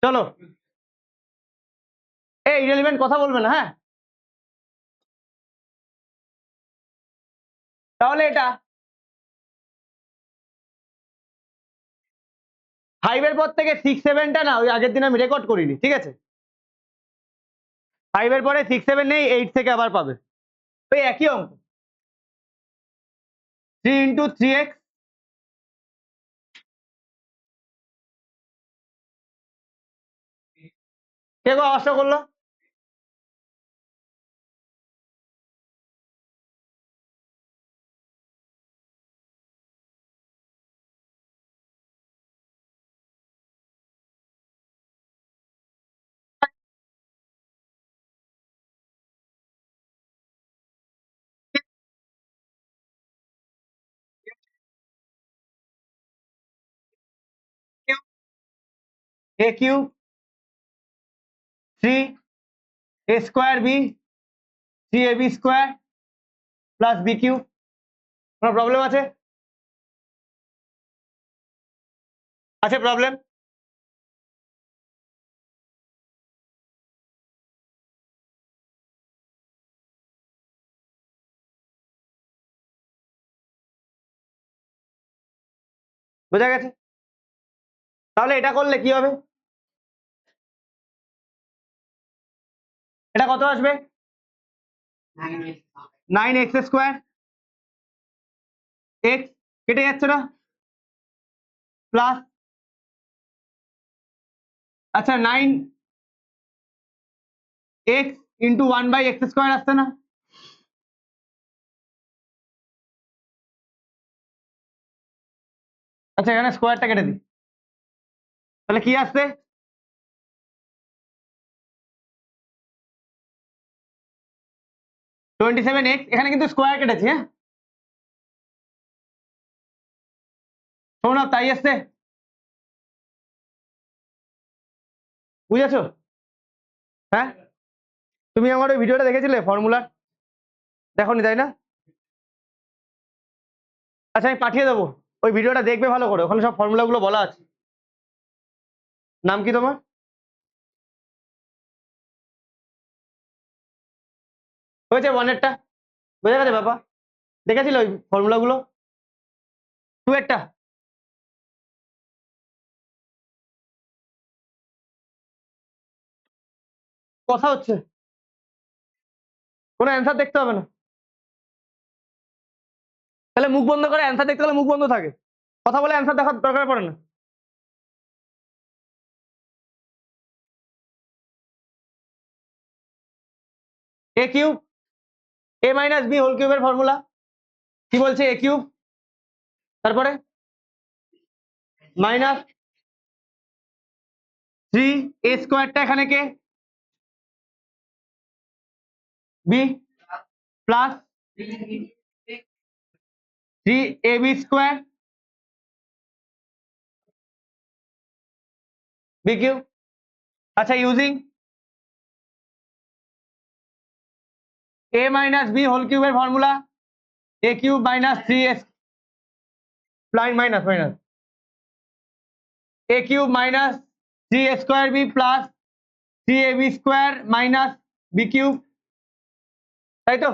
চলো, এই ইরেলিভেন্ট কথা বলবে না, হ্যাঁ? তাহলে এটা 5 এর পর থেকে 6 7টা না, ওই আগের দিন আমি রেকর্ড করিনি, ঠিক আছে? 5 এর পরে 6 7 নেই, 8 থেকে আবার পাবে ওই একই অঙ্ক। 3 ইন্টু 3x কে গো আশা করলো? a cube 3 a square b 3ab square plus b cube. কোনো প্রবলেম আছে? আছে প্রবলেম? বোঝা গেছে? তাহলে এটা করলে কি হবে? এটা কত আসবে? 9x স্কোয়ার, x কেটে যাচ্ছে না, প্লাস, আচ্ছা 9x ইন্টু 1/x স্কোয়ার আসছে না? আচ্ছা এখানে স্কোয়ারটা কেটে দিই, তাহলে কি আসছে? 27x, এখানে কিন্তু স্কোয়ার কেটেছি, হ্যাঁ শোনো, তাই আসছে, বুঝেছো? হ্যাঁ, তুমি আমার ওই ভিডিওটা দেখেছিলে ফর্মুলার? দেখোনি তাই না? আচ্ছা আমি পাঠিয়ে দেবো, ওই ভিডিওটা দেখবে ভালো করে, ওখানে সব ফর্মুলাগুলো বলা আছে। নাম কি তোমার? হয়েছে 1-এরটা, বোঝা গেছে বাবা? দেখেছিল ওই ফর্মুলাগুলো? 2-এরটা কথা হচ্ছে, কোনো অ্যান্সার দেখতে হবে না। তাহলে মুখ বন্ধ করে অ্যান্সার দেখতে গেলে মুখ বন্ধ থাকে, কথা বলে অ্যান্সার দেখার দরকার পড়ে না। a cube a minus B whole কিউবের ফর্মুলা কি বলছে? a কিউব, তারপরে মাইনাস 3 a স্কোয়ারটা এখানে কে, b, plus 3ab square b cube. আচ্ছা using a minus B whole কিউবের formula a cube minus 3s minus minus a cube minus 3a square b plus 3ab square minus b cube, তাই তো?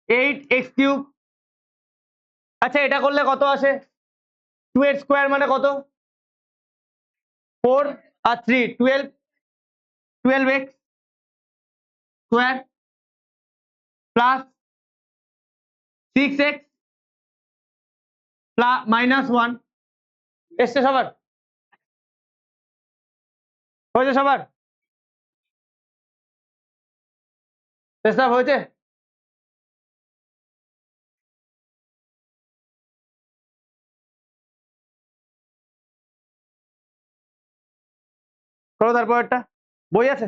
8x cube. আচ্ছা এটা করলে কত আসে? 2 এর স্কোয়ার মানে কত? 4 আর 3 12x square plus 6x plus minus 1। এসছে সবার? হয়েছে সবার? চেষ্টা হয়েছে? করো তারপর একটা, বই আছে?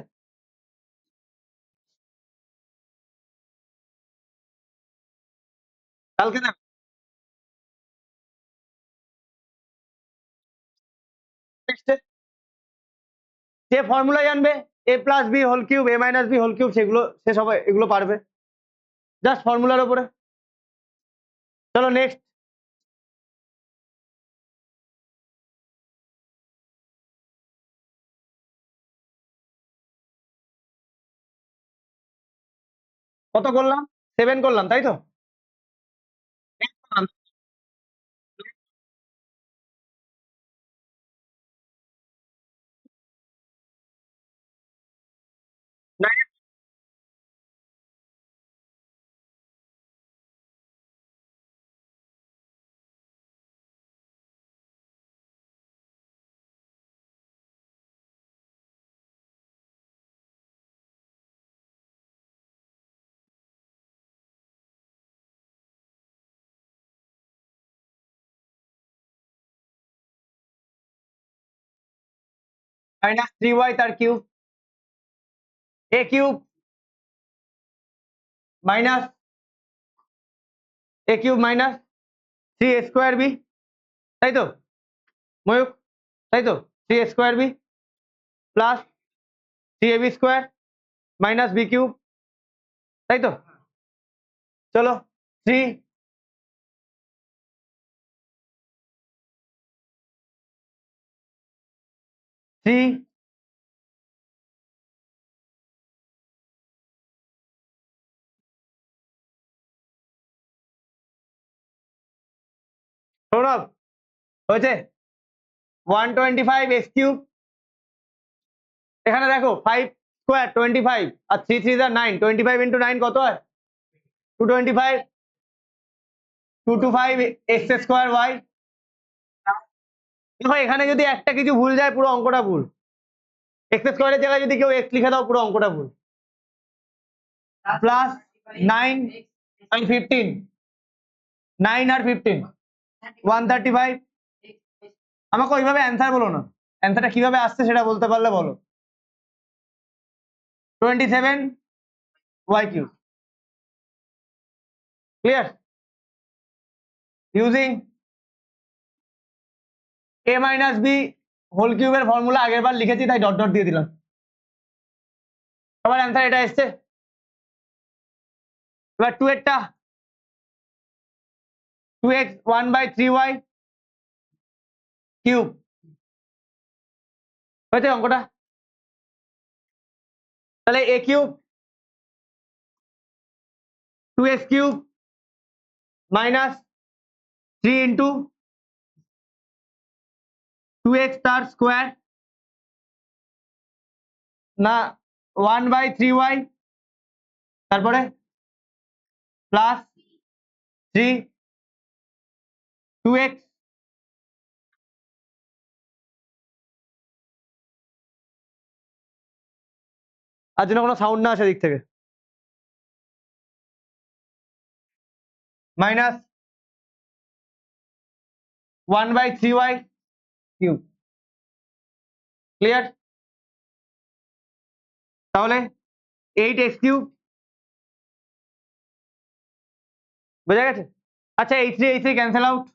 কালকে না, যে ফর্মুলা জানবে a plus B whole cube a minus B whole cube, সেগুলো সে সবাই এগুলো পারবে, জাস্ট ফর্মুলার উপরে। চলো নেক্সট। কত করলাম 7 করলাম তাই তো মাইনাস 3y তার cube a cube minus a cube minus 3a square b তাই তো ময়ূক তাই তো 3a square b plus 3ab square minus b cube তাই তো চলো 3 3 সৌরভ হয়েছে 125 x কিউব এখানে দেখো 5 স্কোয়ার 25 আর 3 3 যা 9 25 ইন্টু 9 কত হয় 225 225 x স্কোয়ার y দেখো এখানে যদি একটা কিছু ভুল যায় পুরো অঙ্কটা ভুল x স্কোয়ারের জায়গায় যদি কেউ x লিখে দাও পুরো অঙ্কটা ভুল প্লাস 9 and 15 9 আর 15 135 আমাকে ওইভাবে অ্যান্সার বলো না অ্যান্সারটা কিভাবে আসছে সেটা বলতে পারলে বলো 27 y cube clear using a minus b whole কিউবের ফর্মুলা আগের বার লিখেছি তাই ডট ডট দিয়ে দিলাম সবার অ্যান্সার এটা এসছে এবার 2 এরটা 2x 1/3y কিউব হয়েছে অঙ্কটা তাহলে a cube 2x cube minus 3 into 2x তার স্কোয়ার না 1/3y তারপরে প্লাস 3 2x আর জন্য কোনো সাউন্ড না আসে দিক থেকে মাইনাস 1/3y কিউব ক্লিয়ার তাহলে 8x কিউব বোঝা গেছে আচ্ছা h3 cancel out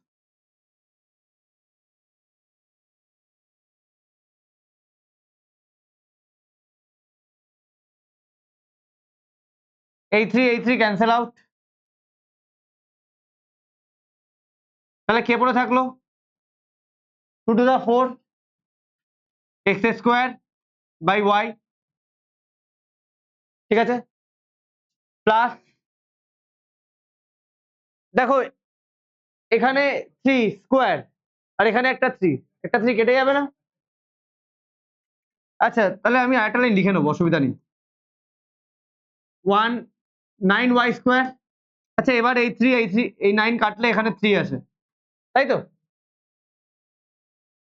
h3 cancel out তাহলে কে পড়ে থাকলো 2 to the 4 x square by y ঠিক আছে প্লাস দেখো এখানে 3 স্কোয়ার আর এখানে একটা 3 একটা 3 কেটে যাবে না আচ্ছা তাহলে আমি আরেকটা লাইন লিখে নেবো অসুবিধা নেই 1 9y স্কোয়ার আচ্ছা এবার এই 9 কাটলে এখানে 3 আসে তাই তো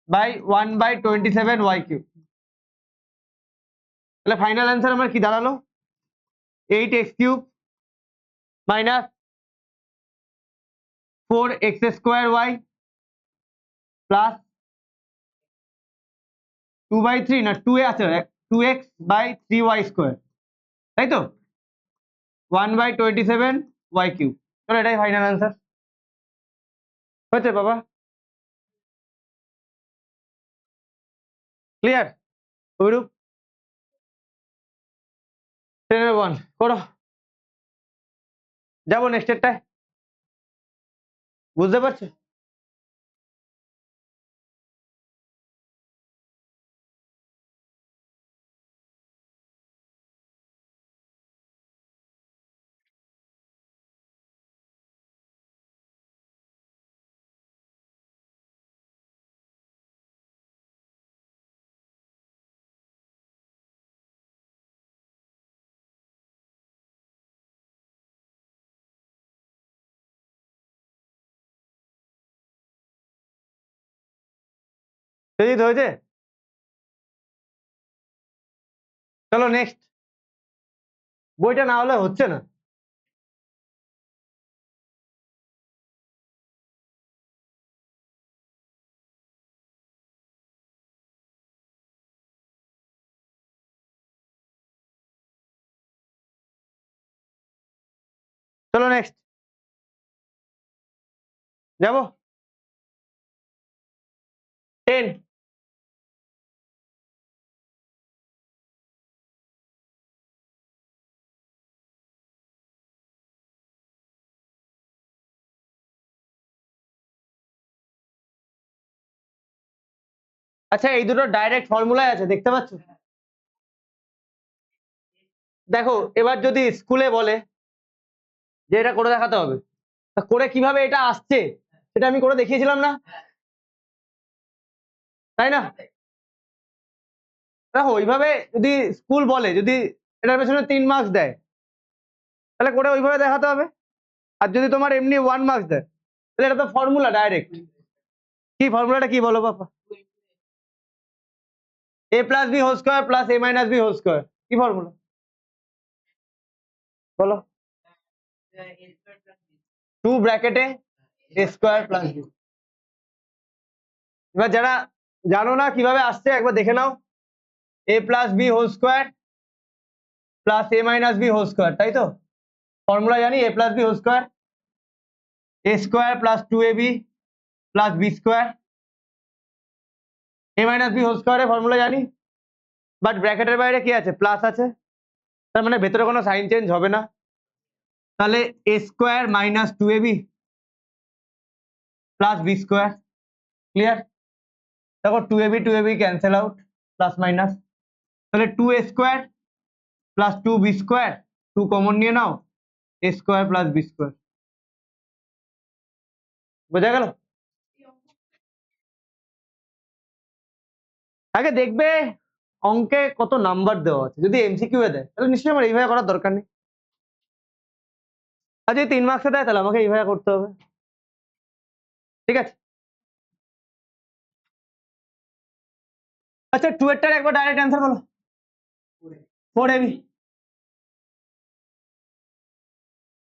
বাই 1/27 y কিউব তাহলে ফাইনাল অ্যান্সার আমার কি দাঁড়ালো 8x cube minus 4x square y plus 2/3 না 2 এ আছে 2x বাই 3y স্কোয়ার তাই তো 1/27 y কিউব চলো এটাই ফাইনাল অ্যান্সার হয়েছে বাবা ক্লিয়ার অভিরূপ 10-1 করো যাবো নেক্সট এরটায় বুঝতে পারছো সেজিত হয়েছে? চলো নেক্সট। বইটা না হলে হচ্ছে না। চলো নেক্সট যাবো। 10। আচ্ছা এই দুটো ডাইরেক্ট ফর্মুলায় আছে, দেখতে পাচ্ছ? দেখো এবার যদি স্কুলে বলে যে এটা করে দেখাতে হবে, তা করে কিভাবে এটা আসছে সেটা আমি করে দেখিয়েছিলাম না, তাই না? দেখো ওইভাবে যদি স্কুল বলে, যদি এটার পেছনে 3 মার্কস দেয়, তাহলে করে ওইভাবে দেখাতে হবে। আর যদি তোমার এমনি 1 মার্কস দেয়, তাহলে এটা তো ফর্মুলা ডাইরেক্ট। কি ফর্মুলাটা কি বলো বাবা? a plus B whole square plus a minus B whole square. কি ফর্মুলা বলো? 2 ব্র্যাকেটে a স্কোয়ার প্লাস বি। এবার যারা জানো না কিভাবে আসছে একবার দেখে নাও। a plus B whole square plus a minus B whole square, তাই তো? ফর্মুলা জানি a plus B whole square, a square plus 2ab plus B square. a minus B whole স্কোয়ারের ফর্মুলা জানি, বাট ব্র্যাকেটের বাইরে কি আছে? প্লাস আছে, তার মানে ভেতরে কোনো সাইন চেঞ্জ হবে না। তাহলে a square minus 2ab plus B square. Clear? দেখো 2ab cancel out, plus minus, তাহলে 2a square plus 2b square, 2 common নিয়ে নাও, a square plus B square. বোঝা গেল? আগে দেখবে অঙ্কে কত নাম্বার দেওয়া আছে, যদি এমসিকিউ এ দেয় তাহলে নিশ্চয়ই আমার এইভাবে করার দরকার নেই। আর যদি 3 মার্কসে দেয় তাহলে আমাকে এইভাবে করতে হবে। ঠিক আছে? আচ্ছা 2 এরটার একবার ডাইরেক্ট অ্যান্সার বলো। 4ab।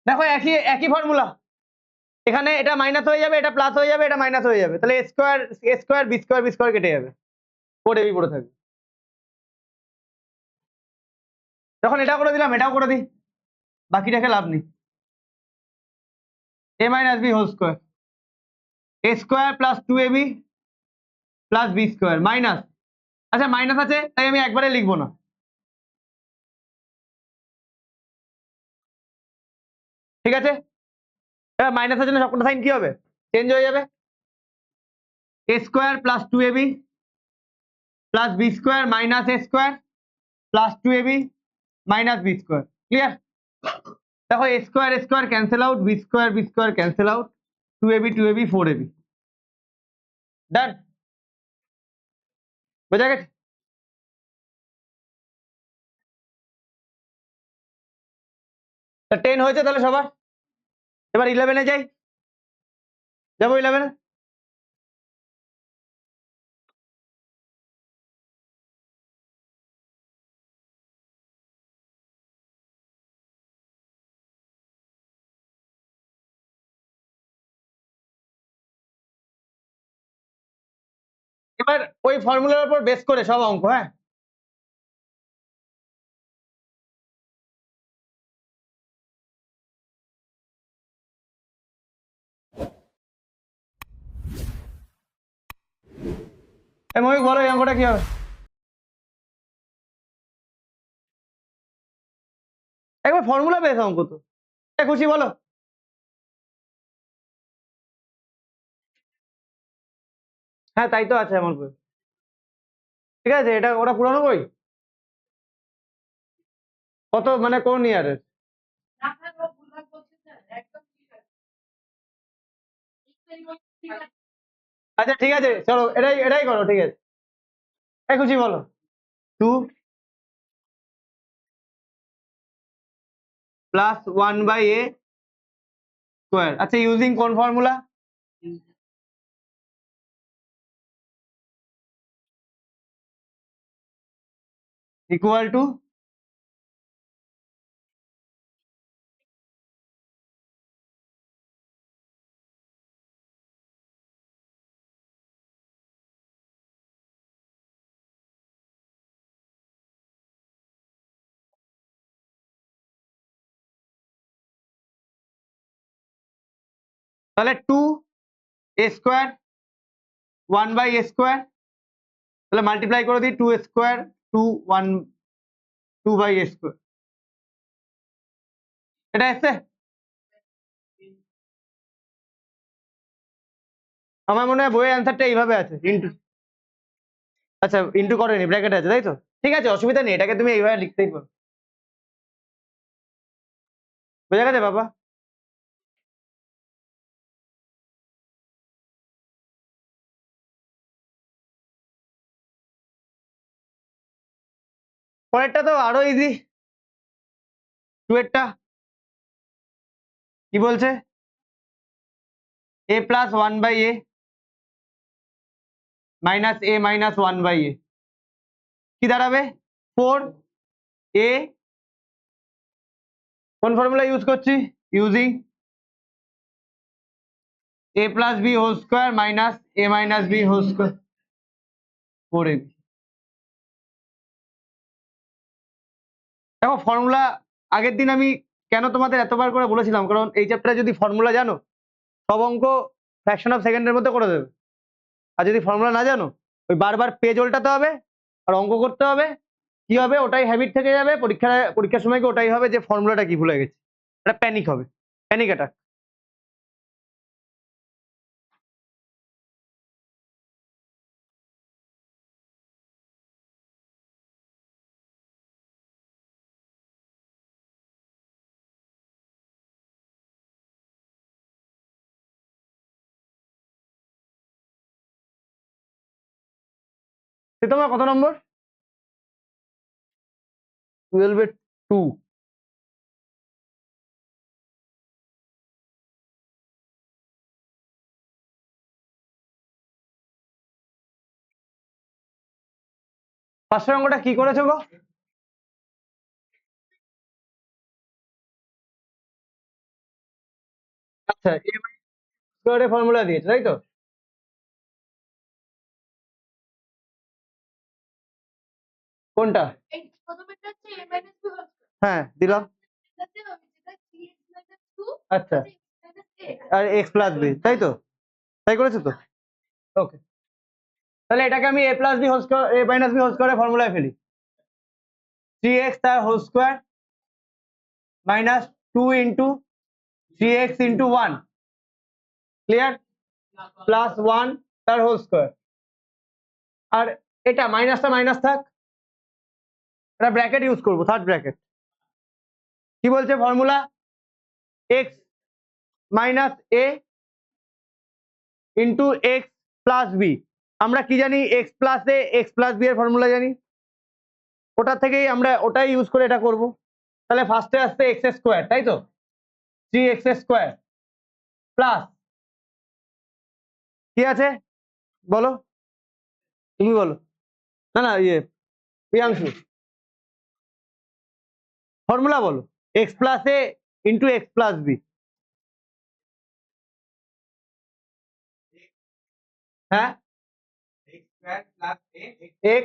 দেখো একই একই ফর্মুলা, এখানে এটা মাইনাস হয়ে যাবে, এটা প্লাস হয়ে যাবে, এটা মাইনাস হয়ে যাবে, তাহলে a square b square b square কেটে যাবে, 4ab পড়ে থাকবে। যখন এটা করে দিলাম এটাও করে দিই, বাকিটাকে লাভ নেই। a minus B whole square, a square plus 2ab plus B square minus, আচ্ছা মাইনাস আছে তাই আমি একবারে লিখবো না, ঠিক আছে? এবার মাইনাসের জন্য সবকটা সাইন কি হবে? চেঞ্জ হয়ে যাবে। a square plus 2ab plus B square minus a square plus 2ab minus B square. Clear? দেখো a square cancel out, b square cancel out, 2ab 4ab। Done? বোঝা গেছে? তা 10 হয়েছে তাহলে সবার। এবার 11-এ যাই, যাবো 11-এ। এবার ওই ফর্মুলার উপর বেস করে সব অঙ্ক, হ্যাঁ? মহিক বলো এই অঙ্কটা কি হবে? একবার ফর্মুলা বেস অঙ্ক তো, খুশি বলো। হ্যাঁ তাই তো আছে আমার বই। ঠিক আছে, এটা ওটা পুরানো বই। কত মানে কোন ইয়ারের? আচ্ছা ঠিক আছে চলো এটাই এটাই করো, ঠিক আছে। খুশি বলো। 2 প্লাস 1/a স্কোয়ার, আচ্ছা ইউজিং কোন ফর্মুলা? ইকুয়াল টু তাহলে 2a² 1/a², তাহলে মাল্টিপ্লাই করে দিই 2a² 2/a², এটা এসছে? আমার মনে হয় বইয়ের অ্যান্সারটা এইভাবে আছে, ইন্টু, আচ্ছা ইন্টু করেনি, ব্র্যাকেট আছে তাই তো, ঠিক আছে অসুবিধা নেই, এটাকে তুমি এইভাবে লিখতেই পারো। বোঝা গেছে বাবা? পরেরটা তো আরো ইজি, 2 কি বলছে, a+1/a -a-1/a কি দাঁড়াবে 4a, কোন ফর্মুলা ইউজ করছি, ইউজিং a+b² -a-b², 4ab। দেখো ফর্মুলা আগের দিন আমি কেন তোমাদের এতবার করে বলেছিলাম, কারণ এই চ্যাপ্টারে যদি ফর্মুলা জানো সব অঙ্ক ফ্র্যাকশন অফ সেকেন্ডের মধ্যে করে দেবে, আর যদি ফর্মুলা না জানো ওই বারবার পেজ উল্টাতে হবে আর অঙ্ক করতে হবে, কি হবে ওটাই হ্যাবিট থেকে যাবে, পরীক্ষার সময় ওটাই হবে যে ফর্মুলাটা কি ভুলে গেছি, এটা প্যানিক হবে, প্যানিক অ্যাটাক। তোমার কত নম্বর, 12/2, পাঁচশো অঙ্কটা কি করেছো গো, আচ্ছা ফর্মুলা দিয়েছে তাই তো, কোনটা, হ্যাঁ দিলাম, আচ্ছা আর x+b তাই তো, তাই করেছো তো, ওকে তাহলে এটাকে আমি a+b² ফর্মুলায় ফেলি, 3x তার হোল স্কোয়ার -2 × 3x × 1, ক্লিয়ার, +1 তার হোল স্কোয়ার, আর এটা মাইনাসটা মাইনাস থাক, এটা ব্র্যাকেট ইউজ করবো, থার্ড ব্র্যাকেট, কি বলছে ফর্মুলা, x - a × x+b, আমরা কি জানি x+a x+b এর ফর্মুলা জানি, ওটা থেকেই আমরা ওটাই ইউজ করে এটা করব, তাহলে ফার্স্টে আসছে x² তাই তো, 3x² প্লাস কি আছে বলো, তুমি বলো, না না প্রিয়াংশু ফর্মুলা বলো, x+a × x+b, হ্যাঁ x,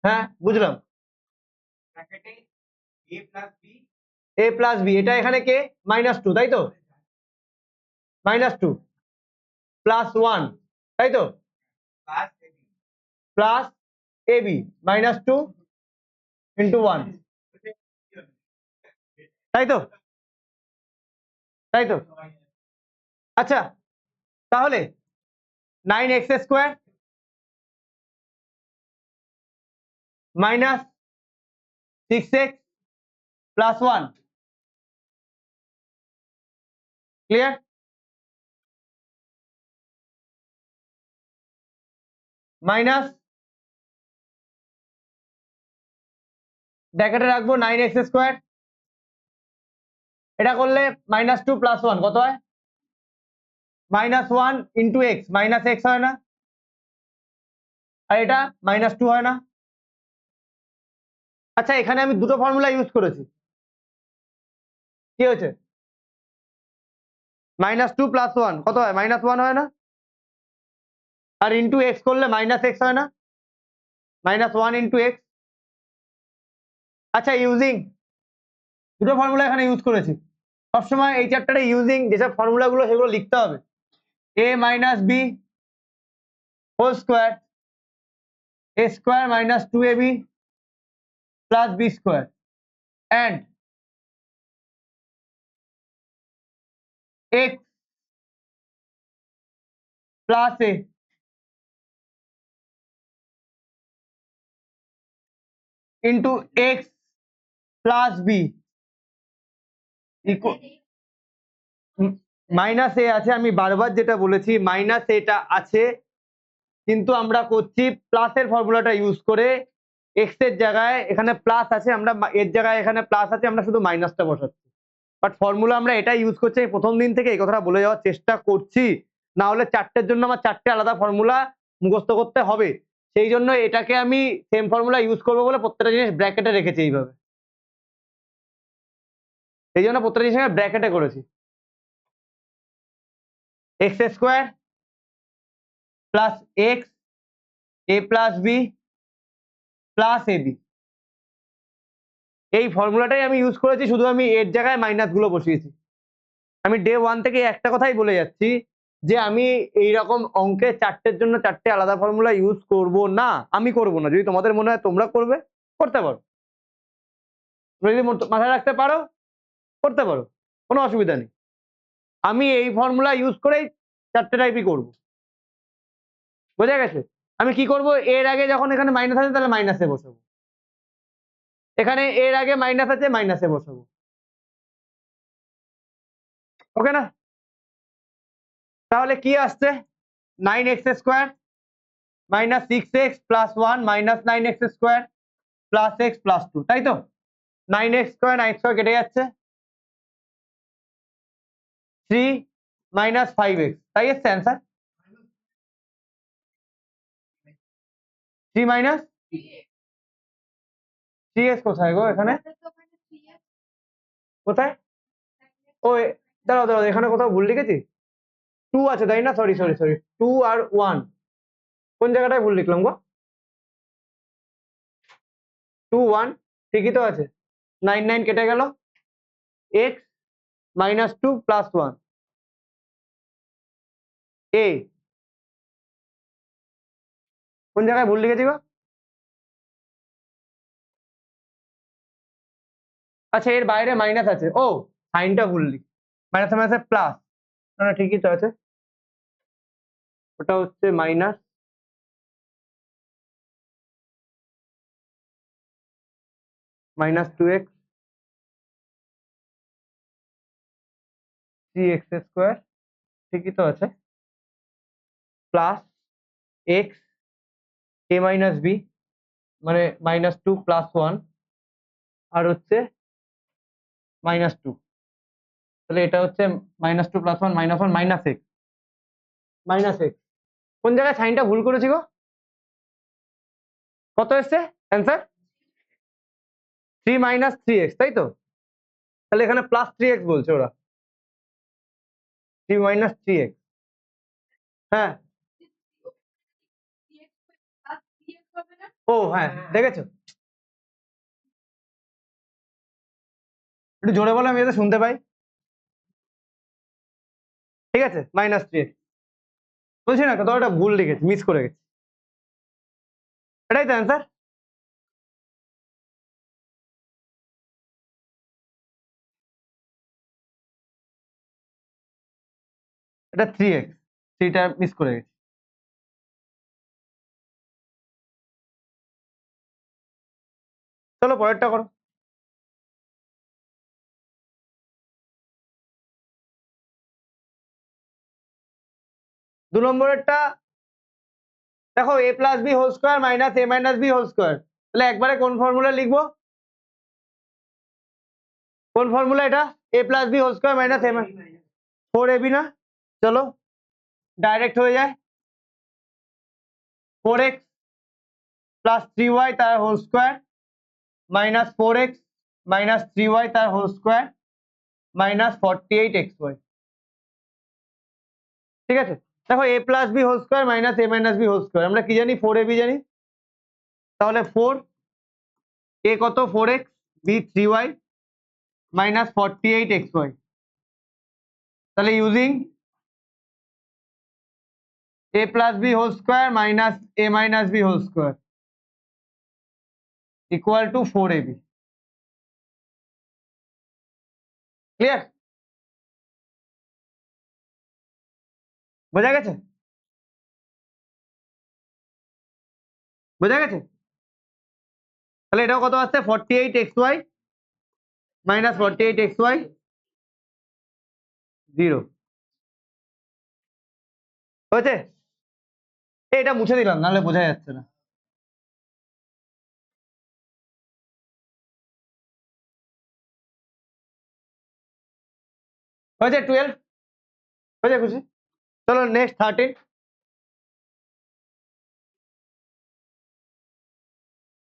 হ্যাঁ বুঝলাম, a+b, এটা এখানে কে -2 তাই তো, -2 +1 তাই তো, প্লাস ab -2 × 1 তাই তো, তাই তো, আচ্ছা তাহলে 9x² -6x + 1, ক্লিয়ার, মাইনাস ব্র্যাকেটে রাখবো 9x², এটা করলে -2 + 1 কত হয়, -1 × x, -x হয় না, আর এটা -2 হয় না, আচ্ছা এখানে আমি দুটো ফর্মুলা ইউজ করেছি, কি হয়েছে? -2 + 1 কত হয়? -1 হয় না? আর ইন্টু এক্স করলে -x হয় না? -1 ইন্টু এক্স। আচ্ছা ইউজিং দুটো ফর্মুলা এখানে ইউজ করেছি, সবসময় এই চ্যাপ্টারে ইউজিং যেসব ফর্মুলা গুলো সেগুলো লিখতে হবে। a - b whole square a² - 2ab plus b² and x plus a into x plus b minus A আছে, আমি বারবার যেটা বলেছি মাইনাস এটা আছে, কিন্তু আমরা করছি প্লাসের ফর্মুলাটা ইউজ করে। এক্স এর জায়গায় এখানে প্লাস আছে, আমরা এর জায়গায় এখানে প্লাস আছে, আমরা শুধু মাইনাসটা বসাচ্ছি। বাট ফর্মুলা আমরা এটা ইউজ করছি, আমি প্রথম দিন থেকে এই কথাটা বলে যাওয়ার চেষ্টা করছি, না হলে চারটের জন্য আমার চারটে আলাদা ফর্মুলা মুখস্থ করতে হবে। সেই জন্য এটাকে আমি সেম ফর্মুলা ইউজ করবো বলে প্রত্যেকটা জিনিস ব্র্যাকেটে রেখেছি এইভাবে, এই জন্য প্রত্যেকটা জিনিস ব্র্যাকেটে করেছি। x² plus x a plus B plus ab, এই ফর্মুলাটাই আমি ইউজ করেছি, শুধু আমি এর জায়গায় মাইনাস গুলো বসিয়েছি। আমি ডে 1 থেকে একটা কথাই বলে যাচ্ছি যে আমি এইরকম অঙ্কে চারটের জন্য চারটে আলাদা ফর্মুলা ইউজ করব না, আমি করব না। যদি তোমাদের মনে হয় তোমরা করবে, করতে পারো, যদি মাথায় রাখতে পারো করতে পারো, কোনো অসুবিধা নেই। আমি এই ফর্মুলা ইউজ করেই চারটে টাইপই করবো, বোঝা গেছে? আমি কি করব, এর আগে যখন এখানে মাইনাস আছে তাহলে মাইনাসে বসাবো, এখানে এর আগে মাইনাস আছে মাইনাসে বসাবো, ওকে না? তাহলে কি আসছে? 9x² -6x + 1 -9x² + x + 2, তাই তো? 9x² 9x² কেটে যাচ্ছে, 3 - 5x, তাই এসছে অ্যান্সার। 3 - 3x কোথায় গো এখানে? কোথায়? ও দাঁড়াও দাঁড়াও, এখানে কোথাও ভুল লিখেছি? 2 আছে তাই না? সরি সরি সরি, 2 আর 1 কোন জায়গাটায় ভুল লিখলাম গো? 2 1 ঠিকই তো আছে, 9 9 কেটে গেল, x -2 + 1 a, কোন জায়গায় ভুল লিখেছি গো? আচ্ছা এর বাইরে মাইনাস আছে, ও সাইনটা ভুল লিখ, মাইনাসে মাইনাসে প্লাস, না না ঠিকই তো আছে, ওটা হচ্ছে -2x 3x² ঠিকই তো আছে, প্লাস x a - b মানে -2 + 1 আর হচ্ছে -2, তাহলে এটা হচ্ছে -2 + 1 -1 -x কোন জায়গায় সাইনটা ভুল করেছি গো? কত এসছে অ্যান্সার? 3 - 3x, তাই তো? তাহলে এখানে +3x বলছে ওরা, 3 - 3x, হ্যাঁ। ও হ্যাঁ দেখেছো, একটু জোরে বলো আমি যাতে শুনতে পাই, ঠিক আছে? -3x বলছি না, কোথাও একটা ভুল লিখেছি, মিস করে গেছি, এটাই তো অ্যান্সার। এটা 3x, 3টা মিস করে গেছি। চলো পরেরটা করো। দু নম্বরেরটা দেখো, a + b whole square minus a - b whole square, তাহলে একবারে কোন ফর্মুলা লিখবো? কোন ফর্মুলা এটা? a + b whole square minus a 4ab না? চলো ডাইরেক্ট হয়ে যায়, 4x + 3y তার whole square minus 4x minus 3y তার হোল স্কোয়ার মাইনাস 48xy। ঠিক আছে, দেখো a plus B whole square minus a minus B whole square, আমরা কি জানি 4ab জানি, তাহলে 4 a কত 4x b 3y minus 48xy, তাহলে using a plus B whole square minus a minus B whole square equal to 4ab। Clear? বোঝা গেছে? বোঝা গেছে? তাহলে এটাও কত আসছে 48xy মাইনাস 48xy 0 হয়েছে। এটা মুছে দিলাম নাহলে বোঝা যাচ্ছে না। হয়েছে 12 হয়েছে খুশি? চলো নেক্সট 13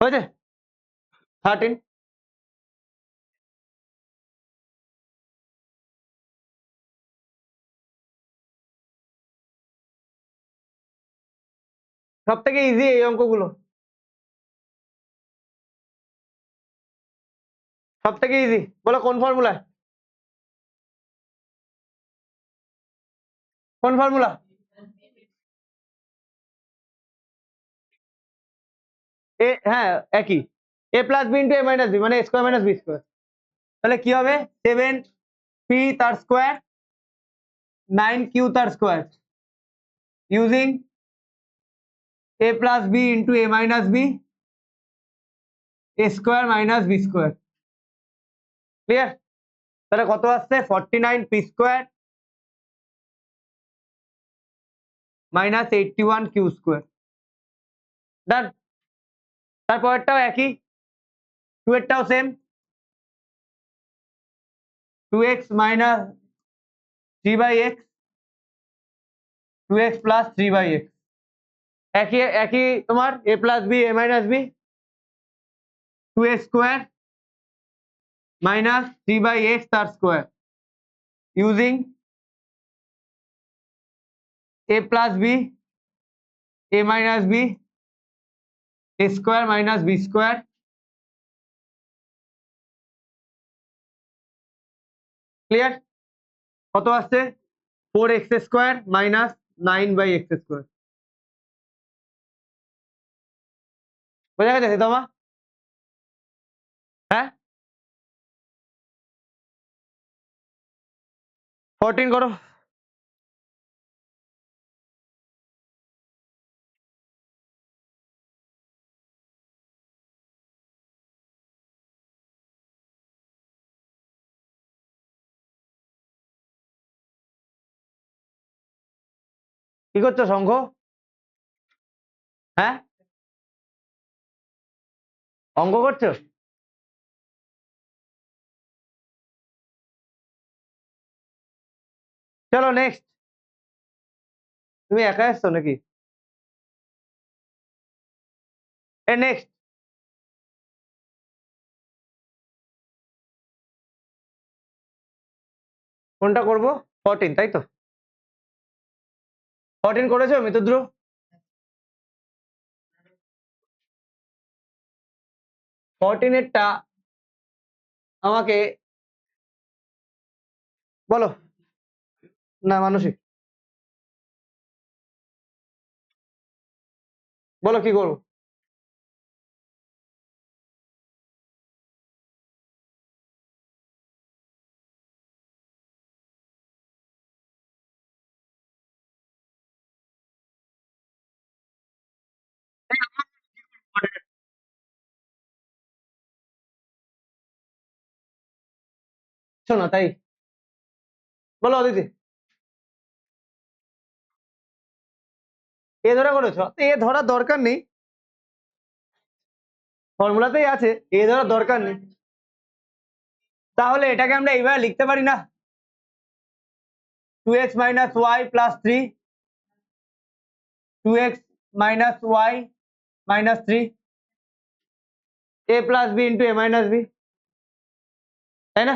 হয়েছে 13। সব থেকে ইজি এই অঙ্কগুলো, সব থেকে ইজি। বলো কোন ফর্মুলা? কোন ফর্মুলা? এ হ্যাঁ একই, a plus B into A minus B মানে a square minus B square. তাহলে কি হবে 7p তার স্কোয়ার 9q তার square using a plus B into A minus B a square minus B square. Clear? তাহলে কত আসছে 49p square minus 81q square. Done. তারপরেরটাও একই, 2 এরটাও same, 2x minus 3/x 2x plus 3/x একই একই তোমার a plus b a minus b 2a square minus 3/x তার square using a plus b a minus B a square minus B square. Clear? কত আসছে 4x square minus 9/x square. বোঝা গেছে তোমার? হ্যাঁ 14 করো। কি করছো শঙ্খ? হ্যাঁ অঙ্ক করছো? চলো নেক্সট। তুমি একা এসছো নাকি? এ নেক্সট কোনটা করব? 14 তাই তো? 14 করেছো মিতুদ্র? 14 এরটা আমাকে বলো। না মানসিক বলো কি করবো? শোনো তাই বলো অদিতি। এ ধরা করেছো? এ ধরার দরকার নেই, ফর্মুলাতেই আছে, এ ধরার দরকার নেই। তাহলে এটাকে আমরা এইভাবে লিখতে পারি না, 2x minus y plus 3 2x minus y minus 3 a plus B into A minus b, তাই না?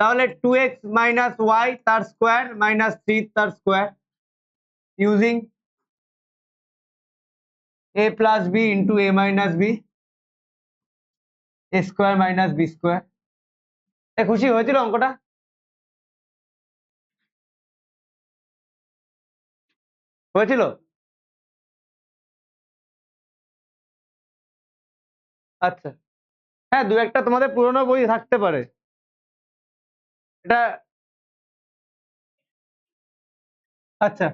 তাহলে 2x মাইনাস ওয়াই তার স্কোয়ার মাইনাস 3 তার square using a plus B into A minus b a square minus B square. খুশি হয়েছিল অঙ্কটা? হয়েছিল? আচ্ছা, হ্যাঁ, দু একটা তোমাদের পুরোনো বই থাকতে পারে। এটা আচ্ছা,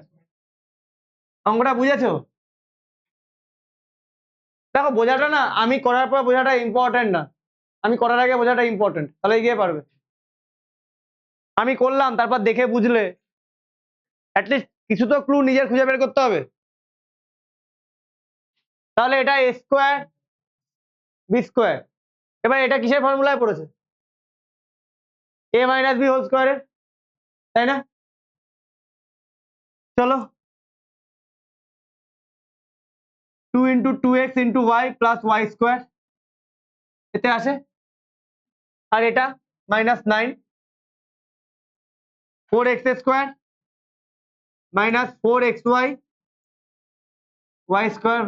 অঙ্কটা বুঝেছো? দেখো, বোঝাটা না আমি করার পর বোঝাটা ইম্পর্টেন্ট না, আমি করার আগে বোঝাটা ইম্পর্টেন্ট, তাহলে গিয়ে পারবে। আমি করলাম, তারপর দেখে বুঝলে, অ্যাটলিস্ট কিছু তো ক্লু নিজের খুঁজে বের করতে হবে। তাহলে এটা এ স্কোয়ার বি স্কোয়ার, এবার এটা কিসের ফর্মুলায় পড়েছে? এ মাইনাস বি হোল স্কোয়ারের, তাই না? চলো, 2 into 2x into y plus y square এতে আসে, আর এটা -9 4x square minus 4xy Y square.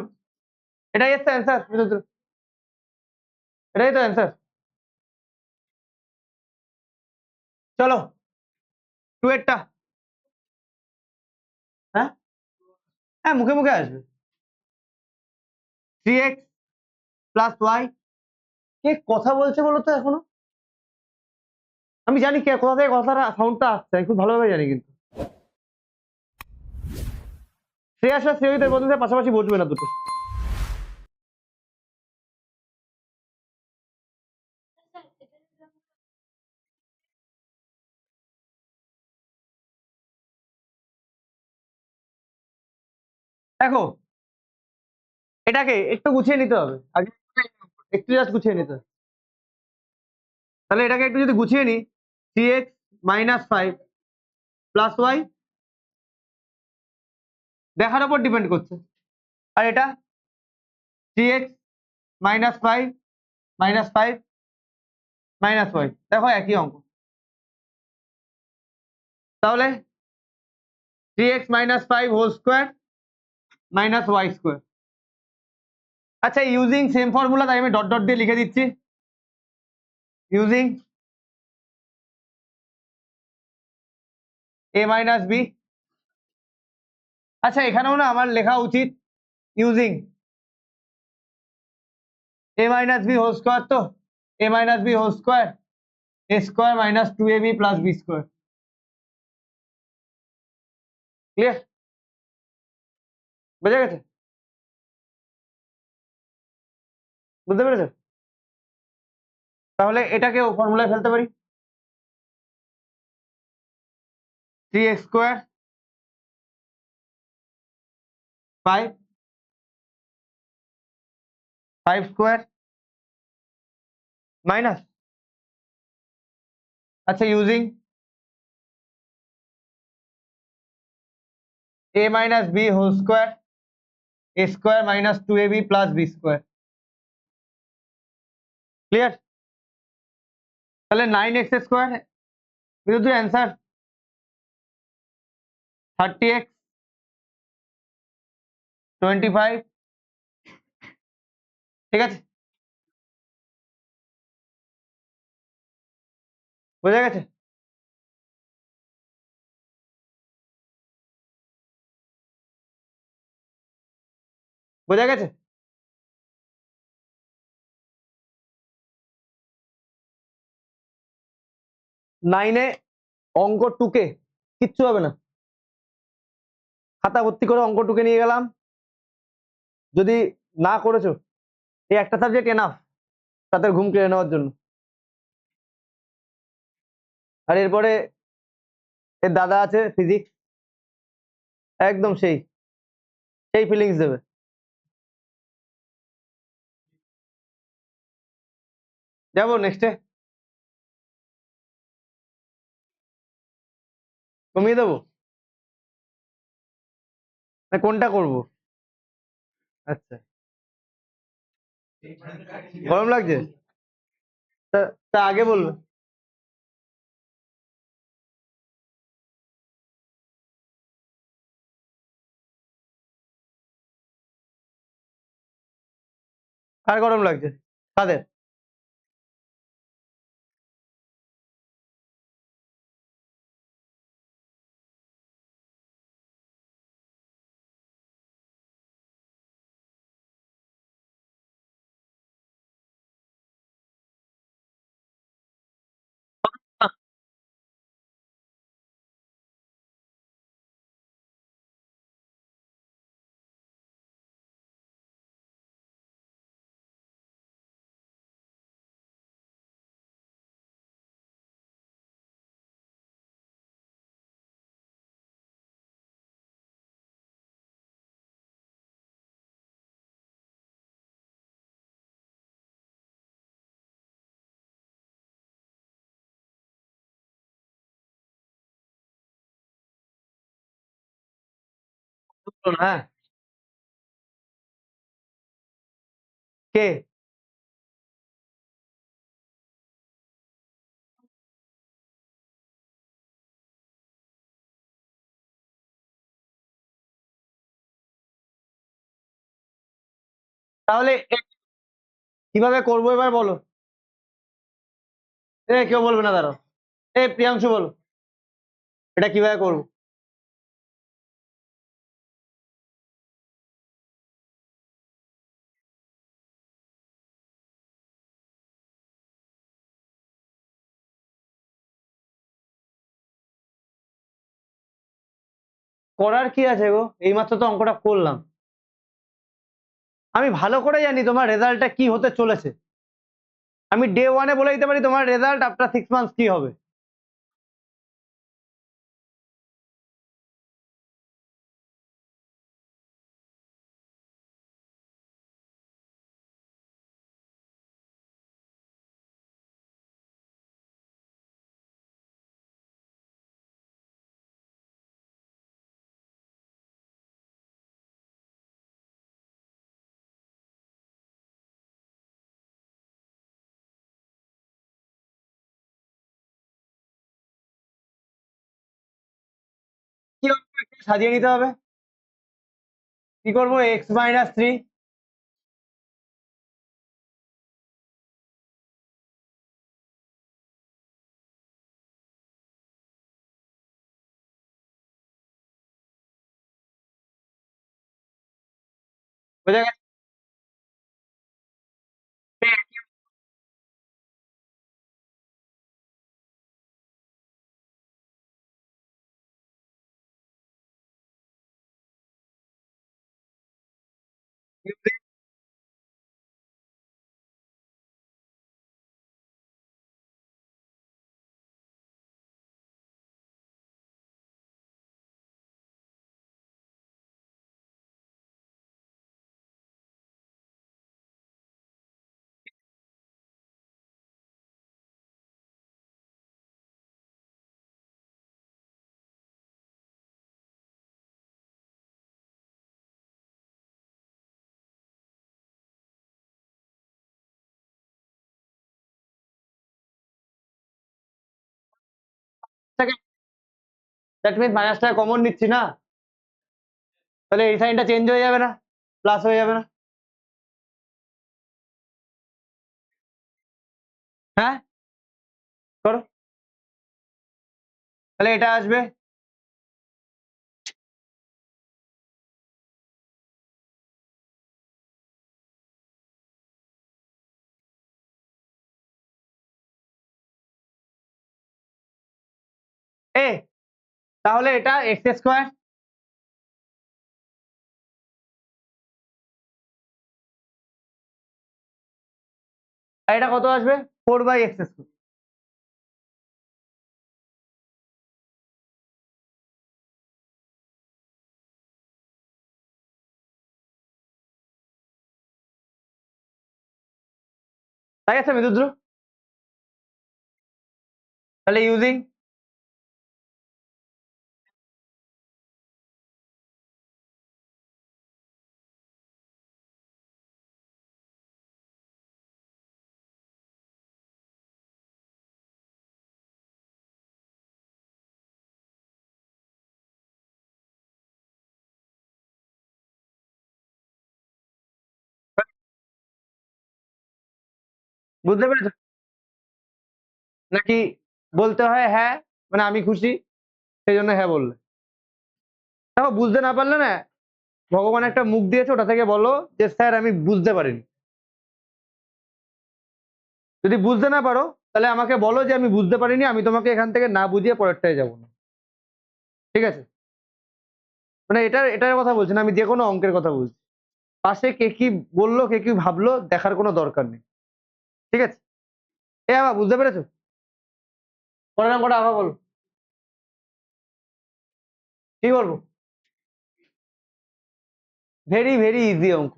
এটাই হচ্ছে অ্যান্সার, এটাই তো অ্যান্সার। চলো 2 এরটা, হ্যাঁ হ্যাঁ, মুখে মুখে আসবে। 3x প্লাস ওয়াই, কে কথা বলছে বলো তো এখনো? আমি জানি কে কোথা থেকে কথাটা সাউন্ডটা আসছে, আমি খুব ভালোভাবে জানি, কিন্তু শ্রেয়াস আর শ্রেয়িতের বন্ধুদের পাশাপাশি বসবে না দুটো। দেখো, এটাকে একটু গুছিয়ে নিতে হবে আগে, একটু জাস্ট গুছিয়ে নিতে হবে। তাহলে এটাকে একটু যদি গুছিয়ে নিই, 3x মাইনাস 5 প্লাস ওয়াই দেখার উপর ডিপেন্ড করছে, আর এটা 3x minus 5 minus 5 minus Y, দেখো একই অঙ্ক। তাহলে 3x minus 5 whole square minus y square. আচ্ছা, ইউজিং সেম ফর্মুলা, তাই আমি ডট ডট দিয়ে লিখে দিচ্ছি, ইউজিং এ মাইনাস বি। আচ্ছা, এখানেও না আমার লেখা উচিত ইউজিং এ মাইনাস বি হোল স্কোয়ার, তো A minus B whole square A square minus 2ab plus B square. Clear? বুঝে গেছে? বুঝতে পেরেছো? তাহলে এটাকেও ফর্মুলায় ফেলতে পারি, 3x স্কোয়ার 5 5 স্কোয়ার মাইনাস, আচ্ছা, using a minus B whole square A square minus 2ab plus B square. Clear? তাহলে 9x স্কোয়ার বিদ্যুৎ অ্যান্সার 30x 25, ঠিক আছে? বোঝা গেছে? বোঝা গেছে? নাইনে অঙ্ক টুকে কিচ্ছু হবে না, খাতা ভর্তি করে অঙ্ক টুকে নিয়ে গেলাম, যদি না করেছো এই একটা সাবজেক্ট এনাফ তাদের ঘুম কেড়ে নেওয়ার জন্য। আর এরপরে এর দাদা আছে ফিজিক্স, একদম সেই সেই ফিলিংস দেবে। যাবো নেক্সটে, কমিয়ে দেবো না কোনটা করব? আচ্ছা, গরম লাগছে? তা আগে বলবে। আর গরম লাগছে কাদের? হ্যাঁ। কে? তাহলে কিভাবে করবো এবার বলো? কেউ বলবে না, দাঁড়াও। প্রিয়াংশু বলো, এটা কিভাবে করবো? করার কি আছে গো, এইমাত্র তো অঙ্কটা করলাম। আমি ভালো করে জানি তোমার রেজাল্টটা কি হতে চলেছে। আমি ডে ওয়ানে বলে দিতে পারি তোমার রেজাল্ট আফটার 6 মান্থস কি হবে। কি হবে? একটু সাজিয়ে নিতে হবে। কি করবো? x-3। বোঝা গেছে? দ্যাট মিনস মাইনাসটা কমন নিচ্ছি না, তাহলে এই সাইনটা চেঞ্জ হয়ে যাবে না? প্লাস হয়ে যাবে না? হ্যাঁ, করো। তাহলে এটা আসবে এ, তাহলে এটা x²। আর এটা কত আসবে? 4/x²। তাই আছে বিদুদ্র? তাহলে ইউজিং বুঝতে পেরেছো? নাকি বলতে হয় হ্যাঁ, মানে আমি খুশি সেই জন্য হ্যাঁ বললে। দেখো বুঝতে না পারলে না, ভগবান একটা মুখ দিয়েছে ওটা থেকে বলো যে স্যার আমি বুঝতে পারিনি। যদি বুঝতে না পারো তাহলে আমাকে বলো যে আমি বুঝতে পারিনি, আমি তোমাকে এখান থেকে না বুঝিয়ে পরেরটায় যাবো না। ঠিক আছে? মানে এটার কথা বলছি না, আমি যে কোনো অঙ্কের কথা বলছি। পাশে কে কি বললো কে কি ভাবলো দেখার কোনো দরকার নেই। ঠিক আছে? এ আবার বুঝতে পেরেছো? পরের অঙ্কটা আবার বলো। কি বলবো? ভেরি ভেরি ইজি অঙ্ক।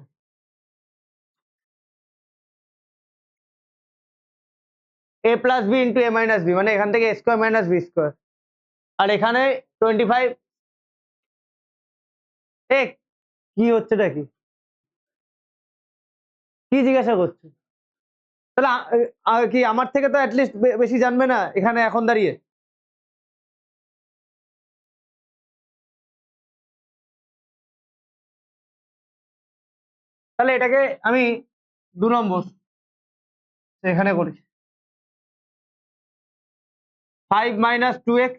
এ প্লাস বি ইন্টু এ মাইনাস বি, মানে এখান থেকে এ স্কোয়ার মাইনাস বি স্কোয়ার, আর এখানে 25। এ কি হচ্ছেটা কি? কি জিজ্ঞাসা করছো? তাহলে কি আমার থেকে তো অ্যাটলিস্ট বেশি জানবে না এখানে এখন দাঁড়িয়ে? তাহলে এটাকে আমি 2 নম্বর এখানে করি। 5 - 2x,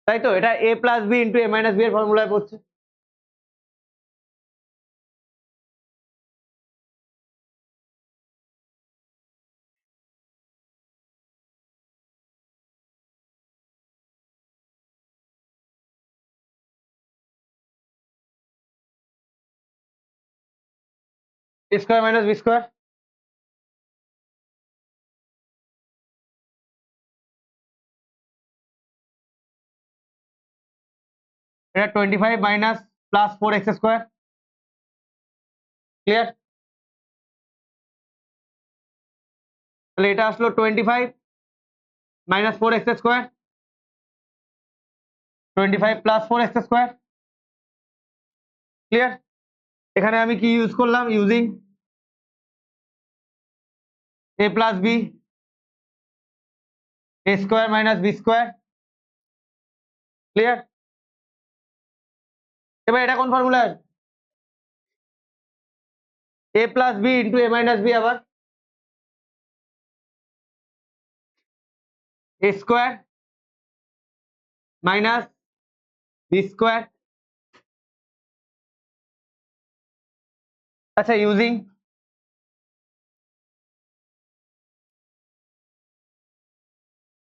তাই তো? এটা a plus B into A minus b এর ফর্মুলায় পড়ছে। A square minus B square, এটা 25 minus plus 4x square. Clear? তাহলে এটা আসলো 25 minus 4x square, 25 plus 4x square. Clear? এখানে আমি কি ইউজ করলাম? Using a plus b, a square minus B square. Clear? এবার এটা কোন ফর্মুলা? A plus B into A minus b, আবার a square minus B square. আচ্ছা, ইউজিং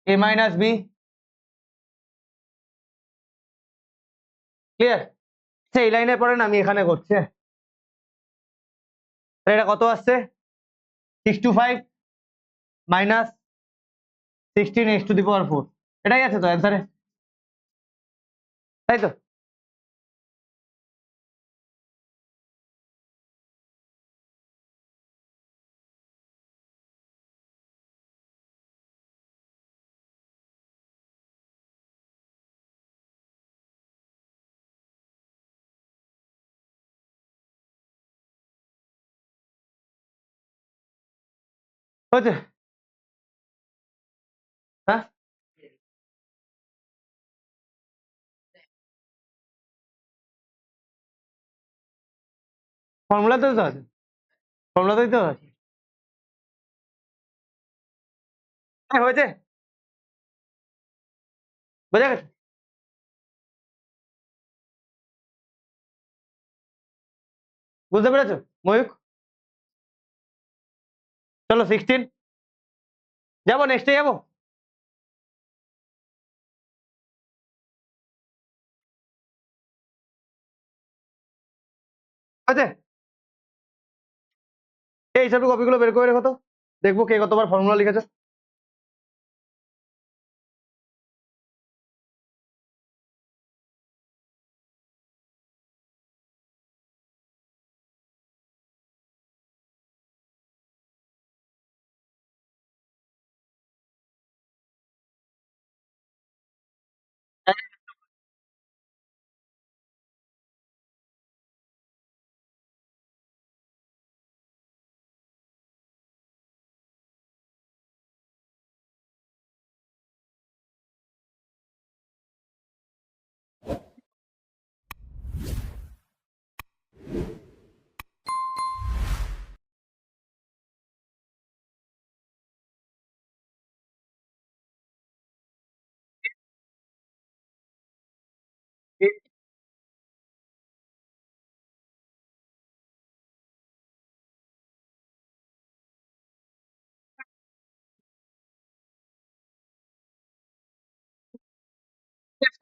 এ মাইনাস বি। ক্লিয়ার? আচ্ছা, এই লাইনের পরে না আমি এখানে করছি, হ্যাঁ। তাহলে এটা কত আসছে? 625 মাইনাস 16 x⁴, এটাই আছে তো অ্যান্সারে? তাই তো? হচ্ছে? হ্যাঁ, ফর্মুলাতেই তো আছে, ফর্মুলাতেই তো আছে। হ্যাঁ, হয়েছে। বোঝা গেছে? বুঝতে পেরেছো ময়ূক? চলো 16 যাবো, নেক্সটে যাবো। আছে? এই হিসাবে কপিগুলো বের করে রেখো তো, দেখবো কে কতবার ফর্মুলা লিখেছে।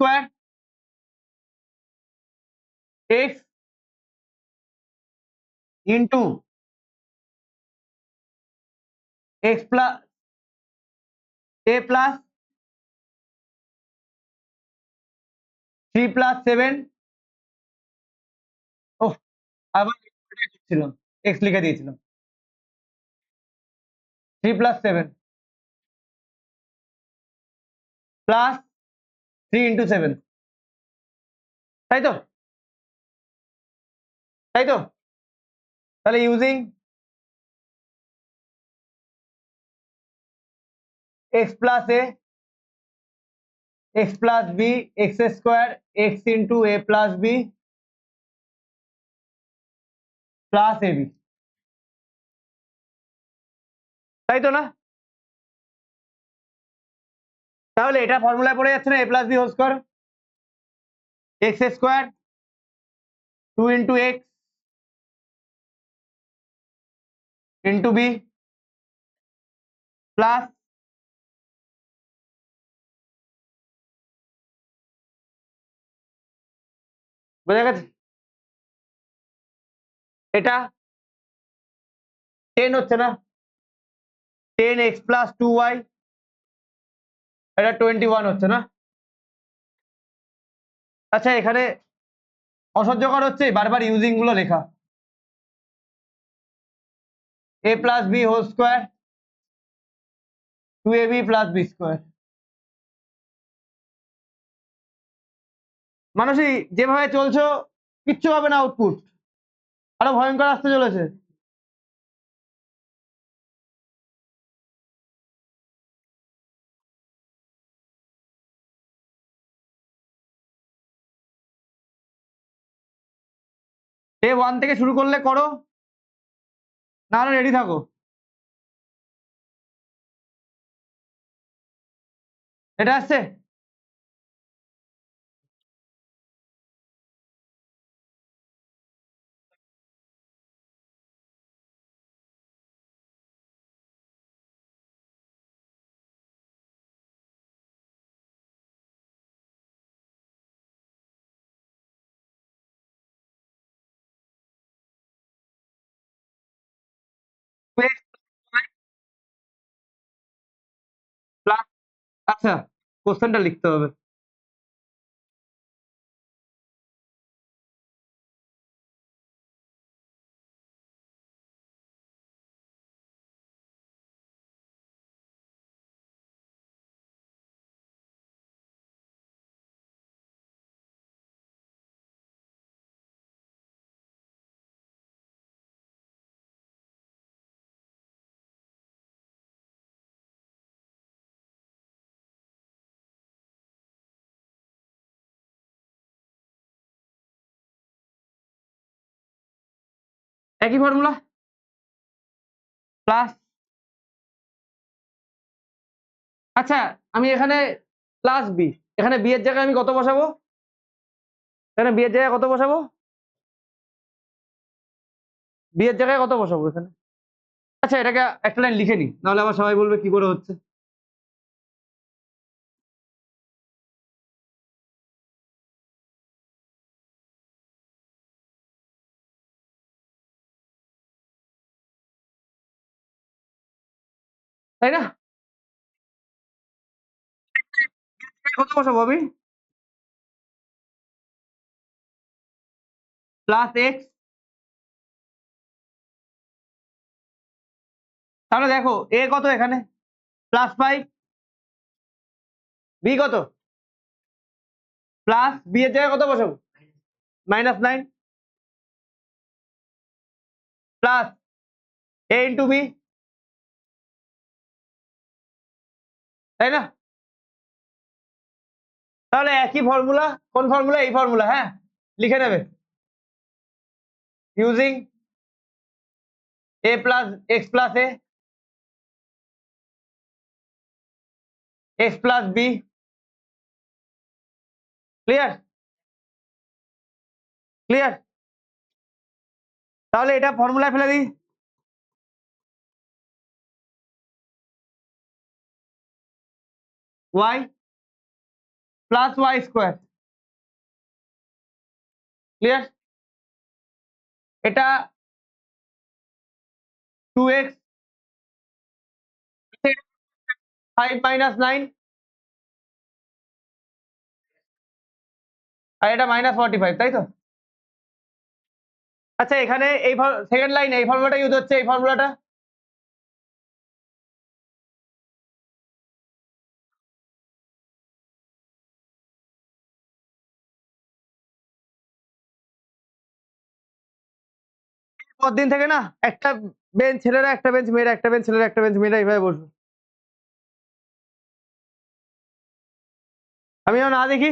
Square X into X plus A plus 3+7 ও আবার ছিলাম এক্স লিখে দিয়েছিলাম 3+7 প্লাস 3 × 7 তাই তো তাই তো তাহলে using x plus A x plus B X square X into A plus B plus A B তাই তো না তাহলে এটা ফর্মুলায় পড়ে যাচ্ছে না A plus B whole square X square 2 × x into B plus বোঝা গেছে এটা 10 হচ্ছে না 10x প্লাস 2y এটা 21 হচ্ছে না আচ্ছা এখানে অসহ্যকর হচ্ছে বারবার ইউজিং গুলো লেখা a plus B whole square 2ab plus B square মানুষই যেভাবে চলছো কিচ্ছু হবে না আউটপুট আরো ভয়ঙ্কর আসতে চলেছে ডে 1 থেকে শুরু করলে করো না হলে রেডি থাকো এটা আসছে প্লাস আচ্ছা কোশ্চেনটা লিখতে হবে একই ফর্মুলা প্লাস আচ্ছা আমি এখানে প্লাস বি এখানে বি এর জায়গায় আমি কত বসাবো এখানে বি এর জায়গায় কত বসাবো বি এর জায়গায় কত বসাবো এখানে আচ্ছা এটাকে একটা লাইন লিখে নি নাহলে আবার সবাই বলবে কি করে হচ্ছে তাই না কত বসাবো আমি প্লাস এক্স তাহলে দেখো এ কত এখানে +5 বি কত প্লাস বি এর জায়গায় কত বসাবো -9 প্লাস এ ইন্টু বি তাই না তাহলে একই ফর্মুলা কোন ফর্মুলা এই ফর্মুলা হ্যাঁ লিখে নেবে using a plus x plus A x plus b clear clear তাহলে এটা ফর্মুলায় ফেলে দিই y plus y square, clear? এটা 2x 5 মাইনাস 9 আর এটা মাইনাস 45, তাই তো? আচ্ছা এখানে এই সেকেন্ড লাইনে এই ফর্মুলাটা ইউজ হচ্ছে, এই ফর্মুলাটা পরদিন থেকে না একটা বেঞ্চ ছেলেরা, একটা বেঞ্চ মেয়েরা, একটা বেঞ্চ ছেলেরা, একটা বেঞ্চ মেয়েরা, এইভাবে বসবো। আমি যেন না দেখি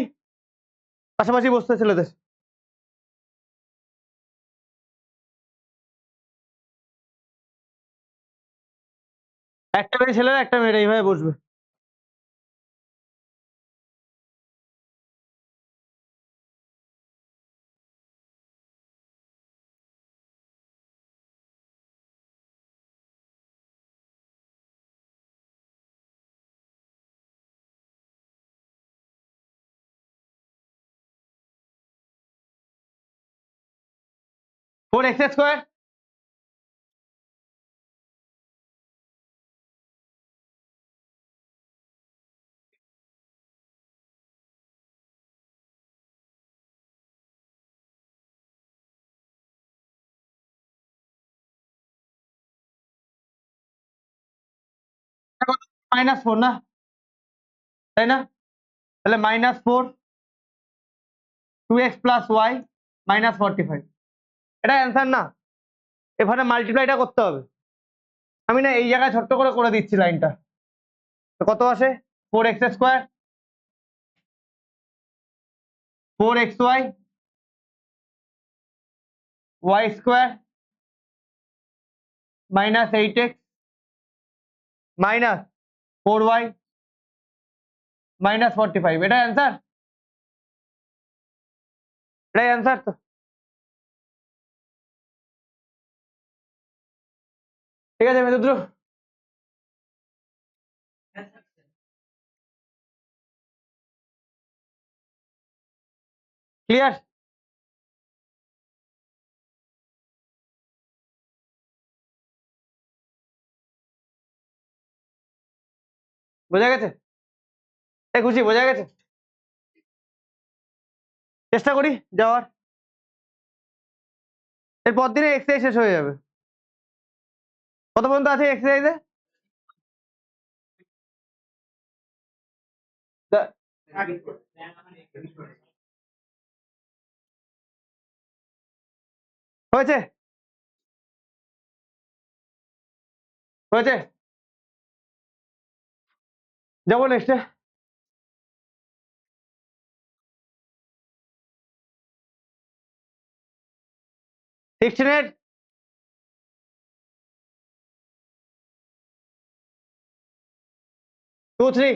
পাশাপাশি বসতে ছেলেদের। একটা বেঞ্চ ছেলেরা, একটা মেয়েরা, এইভাবে বসবে। ফোর এক্স স্কোয়ার মাইনাস 4 না, তাই না? তাহলে minus 4 2x plus Y minus 45, এটা অ্যান্সার না? এখানে মাল্টিপ্লাইটা করতে হবে। আমি না এই জায়গায় ছোট্ট করে করে দিচ্ছি লাইনটা। তো কত আসে? 4x square 4xy y square minus 8x minus 4y minus 45, এটা অ্যান্সার? এটাই অ্যান্সার তো? ঠিক আছে মেদুদ্র, ক্লিয়ার? বোঝা গেছে? খুশি? বোঝা গেছে? চেষ্টা করি যাওয়ার, এরপর দিনে এক্সারসাইজ শেষ হয়ে যাবে। কত পর্যন্ত আছে এক্সারসাইজে? হয়েছে? হয়েছে? যাবো নেক্সটে। 16 2 3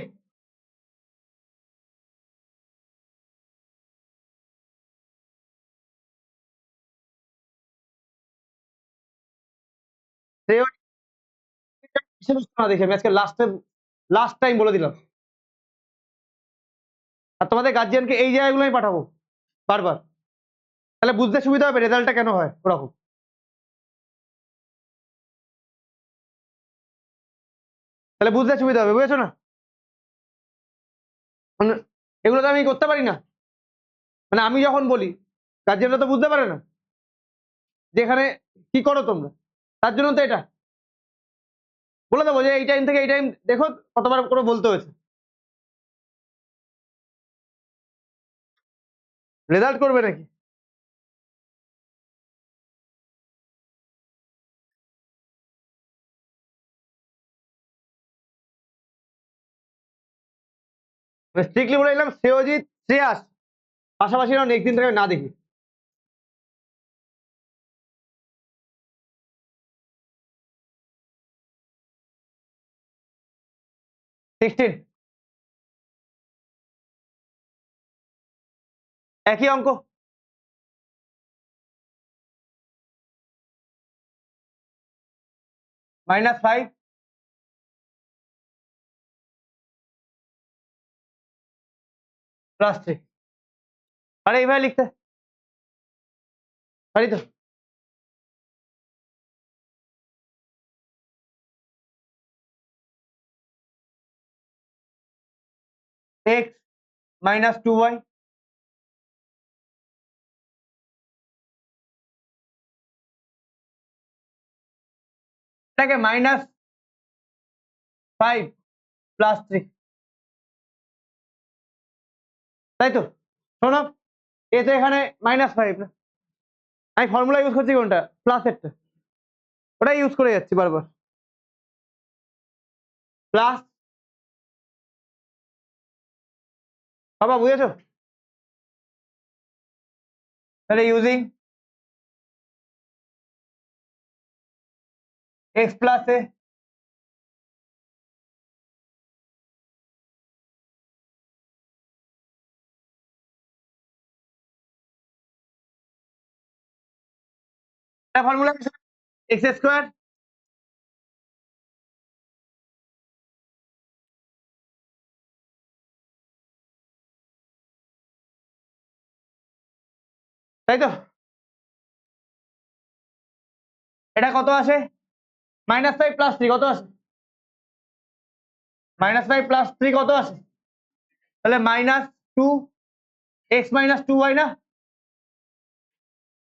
না দেখে আমি আজকে লাস্ট টাইম বলে দিলাম। আর তোমাদের গার্জিয়ানকে এই জায়গাগুলোই পাঠাবো বারবার, তাহলে বুঝতে সুবিধা হবে রেজাল্টটা কেন হয় ওরকম। তাহলে বুঝতে সুবিধা হবে, বুঝেছো না? মানে এগুলো তো আমি করতে পারি না, মানে আমি যখন বলি গার্জিয়ানরা তো বুঝতে পারে না যেখানে কি করো তোমরা, তার জন্য তো এটা বলে দেবো যে এই টাইম থেকে এই টাইম দেখো, কতবার করে বলতে হয়েছে। রেজাল্ট করবে নাকি? স্ট্রিক্টলি বলে দিলাম শ্রেয়জিৎ শ্রেয়াস পাশাপাশি নেক্সট দিন থেকে না দেখি। 16 একই অঙ্ক, -5 +3। আরে এইভাবে লিখতে পারি তো? x minus 2y এটাকে -5 +3, তাই তো? শোনো, এ তো এখানে -5 না, আমি ফর্মুলা ইউজ করছি কোনটা? প্লাসেরটা, ওটাই ইউজ করে যাচ্ছি বারবার। প্লাস, বাবা বুঝেছো? তাহলে ইউজিং x প্লাস এ ফর্মুলা x স্কোয়ার তাই তো? এটা কত আসে? -5 + 3 কত আসে? -5 + 3 কত আসে? তাহলে -2 x - 2y না?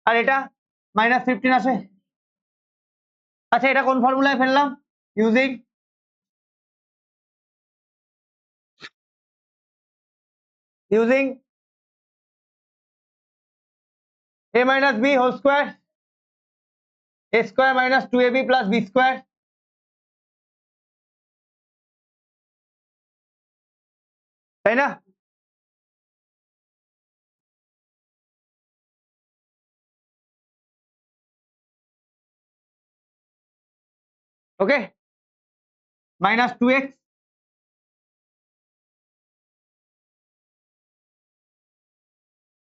আর এটা -15 আসে। আচ্ছা, এটা কোন ফর্মুলায় ফেললাম? Using a - b whole square, a square - 2ab + b square, তাই না? ওকে, -2x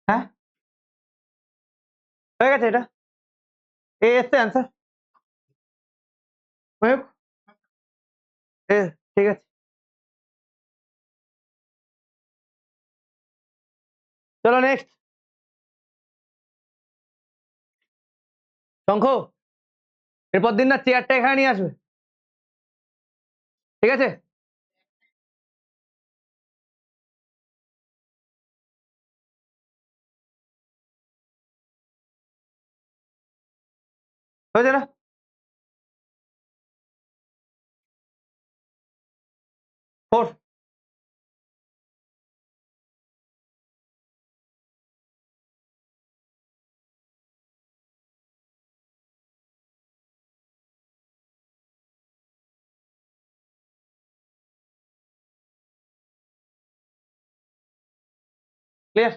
হ্যাঁ হয়ে গেছে, এটা এ এসছে অ্যান্সার। ঠিক আছে, চলো নেক্সট। শঙ্খ, এরপর দিন না চেয়ারটা এখানে নিয়ে আসবে, ঠিক আছে? হয়েছে না? ফোর। ক্লিয়ার?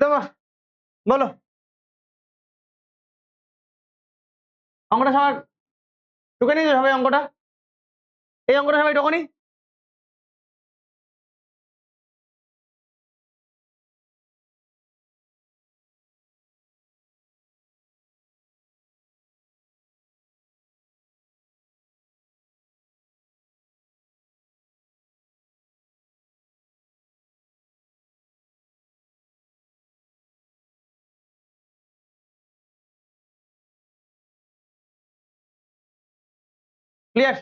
তোমার বলো, অঙ্কটা সবার টুকে নিয়েছো সবাই? অঙ্কটা, এই অঙ্কটা সবাই টুকনি? ক্লিয়ার?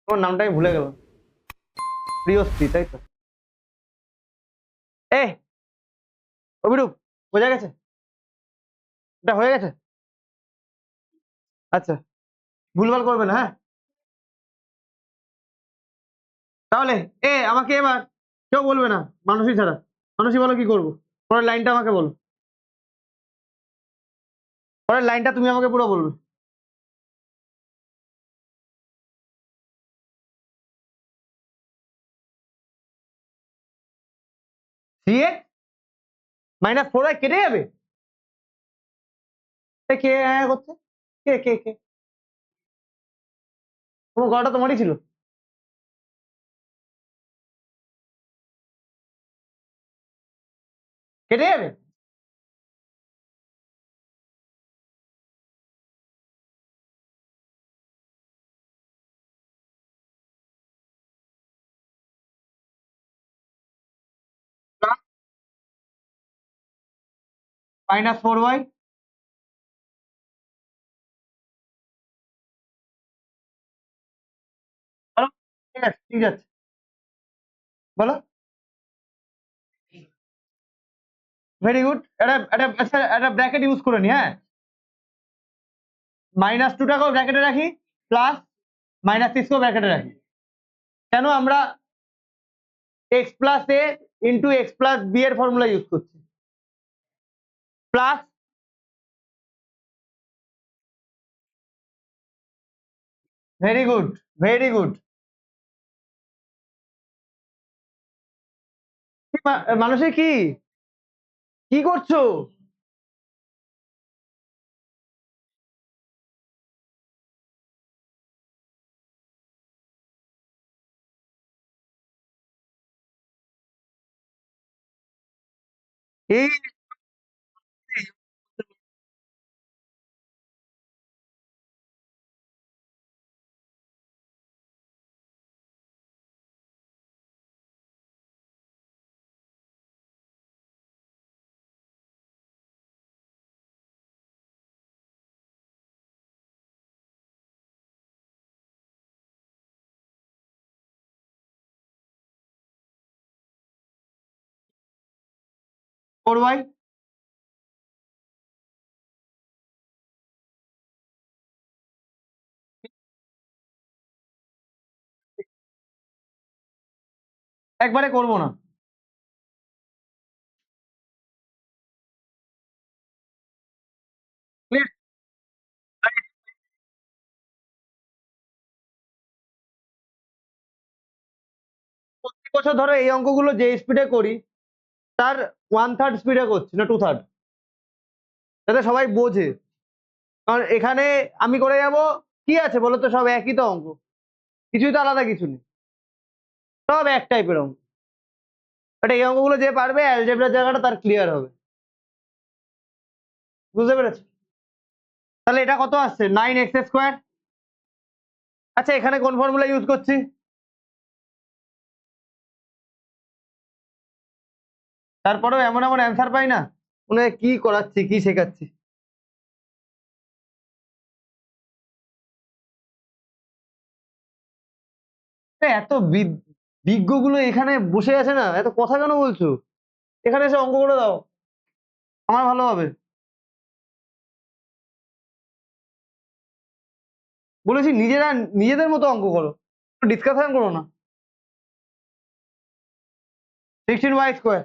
তোমার নামটাই ভুলে গেল, প্রিয়শ্রী, তাই তো? এ অভিরূপ, বোঝা গেছে? এটা হয়ে গেছে? আচ্ছা, ভুলভাল করবে না, হ্যাঁ? তাহলে আমাকে এবার কেউ বলবে না, মানুষই ছাড়া। মানুষই বলো কি করবো? পরের লাইনটা আমাকে বলো, পরের লাইনটা তুমি আমাকে পুরো বলবে। CA - 4y কেটে যাবে? কে হ্যাঁ করছে? কে কে কে? তোমার গলাটা তোমারই ছিল, কেটে যাবে? মাইনাস 4y বলো। ঠিক আছে ঠিক আছে বলো। Very good. একটা ব্র্যাকেট ইউজ করে নি, হ্যাঁ। -2টাকেও ব্র্যাকেটে রাখি, প্লাস -6কেও ব্র্যাকেটে রাখি। কেন আমরা x plus a into x plus b এর ফর্মুলা ইউজ করছি, plus very good very good. মানুষের কি কি করছো? এই করবাই একবারে করবো না। Clear? প্রত্যেক বছর ধরো এই অঙ্কগুলো যে স্পিডে করি তার 1/3 স্পিডে করছি, না 2/3, যাতে সবাই বোঝে। কারণ এখানে আমি করে যাব, কি আছে বলো তো, সব একই তো অঙ্ক, কিছুই তো আলাদা কিছু নেই, সব এক টাইপের অঙ্ক। বাট এই অঙ্কগুলো যে পারবে অ্যালজেব্রার জায়গাটা তার ক্লিয়ার হবে। বুঝতে পেরেছো? তাহলে এটা কত আসছে? 9x²। আচ্ছা এখানে কোন ফর্মুলা ইউজ করছি? তারপরেও এমন এমন অ্যান্সার পাই না, মনে হয় কি করাচ্ছি কি শেখাচ্ছি। এত বিজ্ঞগুলো এখানে বসে আছে না, এত কথা কেন বলছো? এখানে এসে অঙ্ক করে দাও, আমার ভালো হবে। বলেছি নিজেরা নিজেদের মতো অঙ্ক করো, ডিসকাশন করো না। 16y²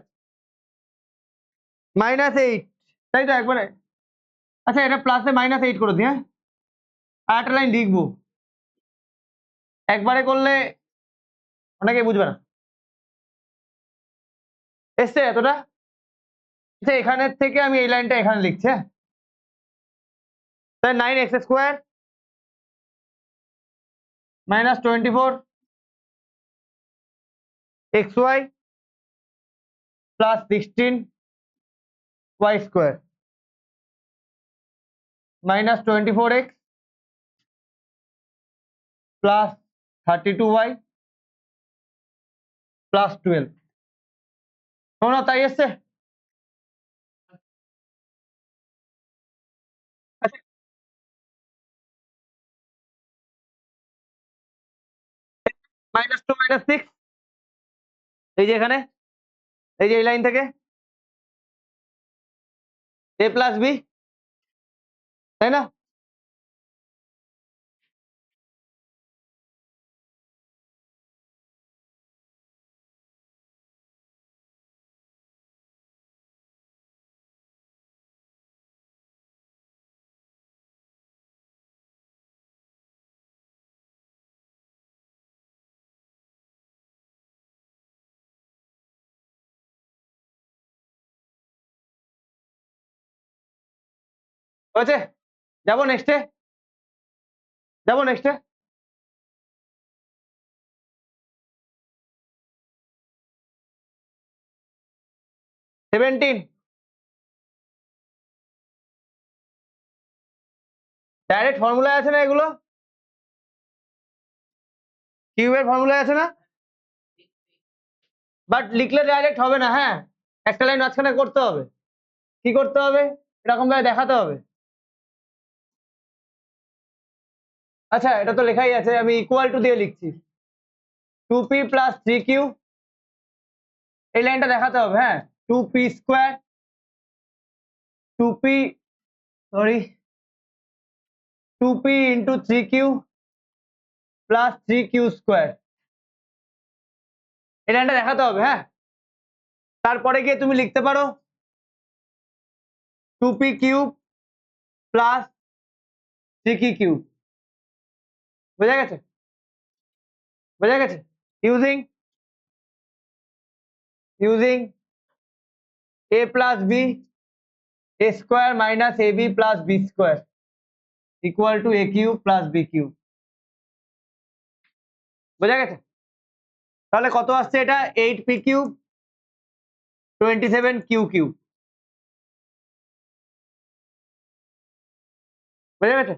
-8, তাই তো একবারে। আচ্ছা এটা প্লাসে -8 করে দিই, হ্যাঁ। আর একটা লাইন লিখবো, একবারে করলে অনেকে বুঝবে না। এসছে এতটা? আচ্ছা এখানের থেকে আমি এই লাইনটা এখানে লিখছি, হ্যাঁ। তাহলে 9x² -24 xy plus 16y² -24x plus 32y plus 12। শোনো তাই এসছে। আচ্ছা -2 -6, এই যে এখানে, এই যে এই লাইন থেকে a প্লাস বি, তাই না? হয়েছে? যাবো নেক্সটে, যাবো নেক্সটে। 17 ডাইরেক্ট ফর্মুলায় আছে না এগুলো, কিউবের ফর্মুলায় আছে না? বাট লিখলে ডাইরেক্ট হবে না, হ্যাঁ, একটা লাইন মাঝখানে করতে হবে। কি করতে হবে, এরকম ভাবে দেখাতে হবে। আচ্ছা এটা তো লেখাই আছে, আমি ইকুয়াল টু দিয়ে লিখছি 2p প্লাস 3q, এই লাইনটা দেখাতে হবে। হ্যাঁ 2p square 2p sorry 2p into 3q plus 3q square, এই লাইনটা দেখাতে হবে। হ্যাঁ তারপরে গিয়ে তুমি লিখতে পারো 2p cube plus 3q cube. বোঝা গেছে? বোঝা গেছে? Using a plus b a square minus ab plus b square equal two a cube plus b cube. বোঝা গেছে? তাহলে কত আসছে এটা, 8p কিউব 27q কিউব। বোঝা গেছে?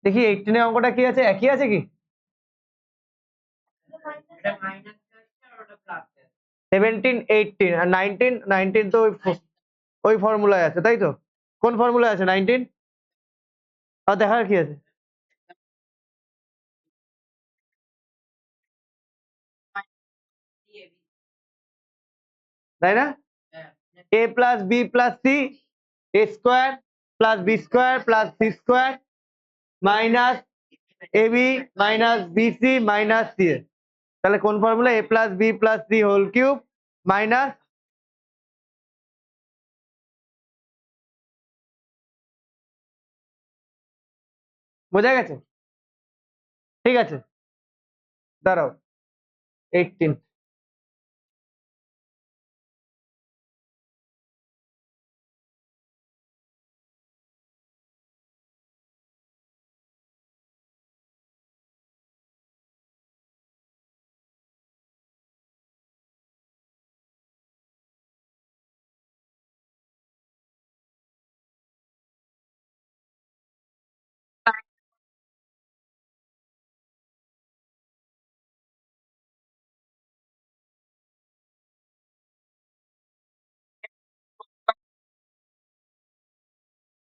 দেখি 18 অঙ্কটা কি আছে, একই আছে কি? 17 18 আর 19 তো ওই ফর্মুলায় আছে তাই তো? কোন ফর্মুলায় আছে 19? আর দেখার কি আছে? তাই না? a plus b plus c a square plus b square plus c square minus ab minus bc minus c। তাহলে কোন formula, a plus b plus c whole cube minus, বোঝা গেছে? ঠিক আছে দাঁড়াও 18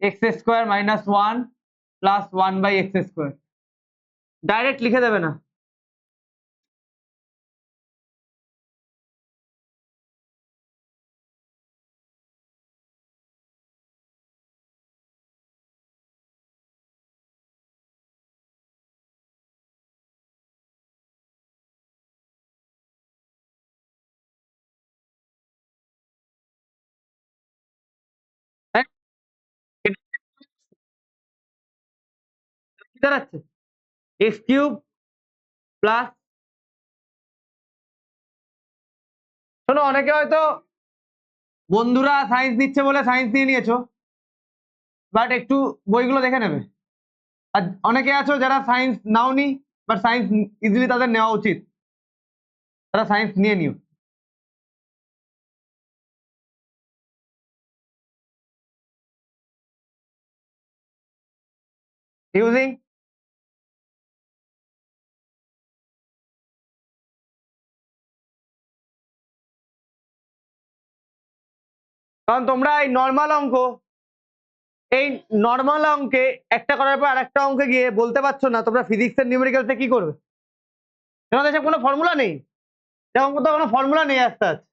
x square minus 1 plus 1 by x square, direct লিখে দেবে না। হ্যাঁ এটা কি দাঁড়াচ্ছে, এক্স কিউব প্লাস, শোনো অনেকে হয়তো বন্ধুরা সায়েন্স দিচ্ছে বলে সায়েন্স নিয়ে নিয়েছো, বাট একটু বইগুলো দেখে নেবে। আর অনেকে আছো যারা সায়েন্স নাওনি, বাট সায়েন্স ইজিলি তাদের নেওয়া উচিত, তারা সায়েন্স নিয়ে নিও। ইউজিং কারণ তোমরা এই নর্মাল অঙ্কে একটা করার পর আরেকটা অঙ্কে গিয়ে বলতে পারছো না তোমরা ফিজিক্সের নিউমেরিক্যালসে কি করবে, তোমাদের সব কোনো ফর্মুলা নেই, অঙ্ক তো কোনো ফর্মুলা নেই, আস্তে আস্তে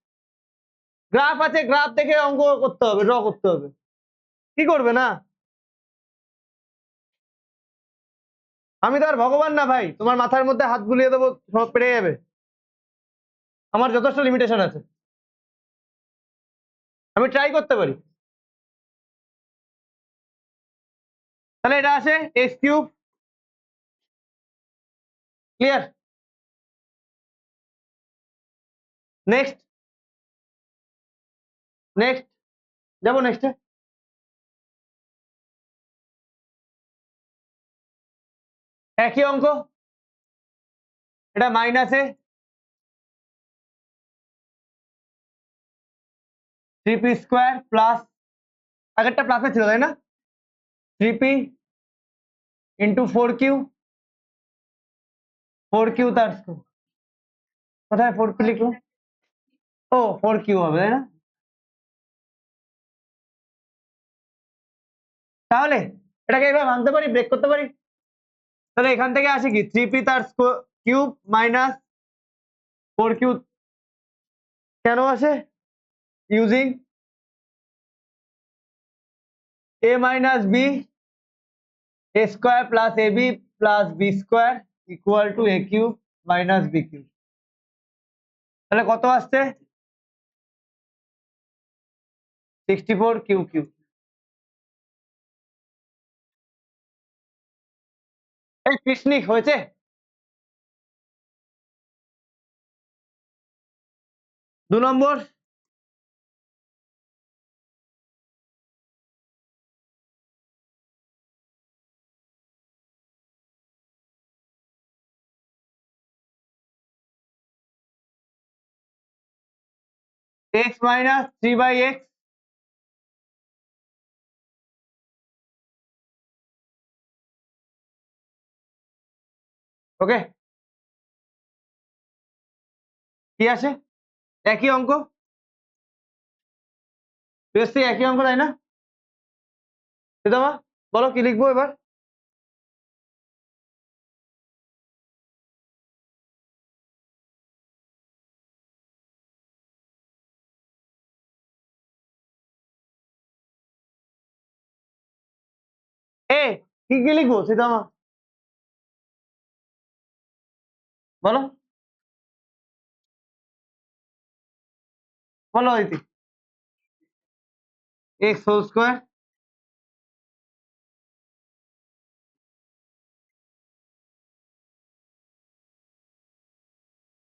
গ্রাফ আছে, গ্রাফ দেখে অঙ্ক করতে হবে, ড্র করতে হবে, কি করবে না। আমি তো আর ভগবান না ভাই, তোমার মাথার মধ্যে হাত বুলিয়ে দেবো সব পেরে যাবে, আমার যথেষ্ট লিমিটেশন আছে, আমি ট্রাই করতে পারি। তাহলে এটা আসে x cube, clear? Next next যাবো নেক্সটে। একই অঙ্ক, এটা মাইনাসে 3p স্কোয়ার প্লাস, আগেরটা প্লাসে ছিল তাই না, 3p ইন্টু 4q 4q তার স্কোয়ার, কোথায় 4q লিখবো? ও 4q হবে তাই না? তাহলে এটাকে এবার ভাঙতে পারি, ব্রেক করতে পারি। তাহলে এখান থেকে আসে কি 3p তার কিউব মাইনাস 4q কেন আসে? Using a minus b a square plus ab plus b square equal two a cube minus b cube. তাহলে কত আসছে? 64q cube. এই পিসনিক হয়েছে। দু নম্বর, x মাইনাস 3/x ওকে। কি আসে? একই অঙ্ক, একই অঙ্ক তাই না? বলো কি লিখবো এবার? এ কি লিখবো সীতামা? বলো বলো অদিতি। x হোল স্কোয়ার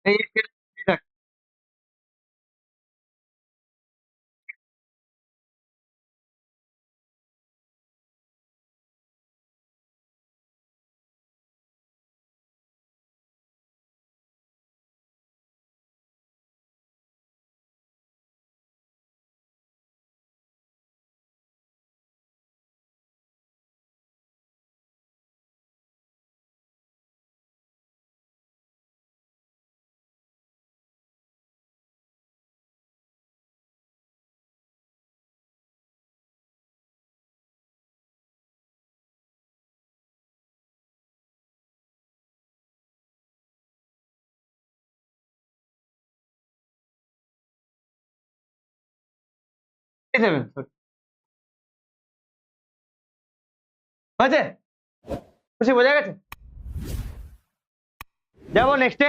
এই x কেটে এই থাক। এই seven, sorry। হয়েছে? খুশি, বোঝা গেছে? যাবো নেক্সটে।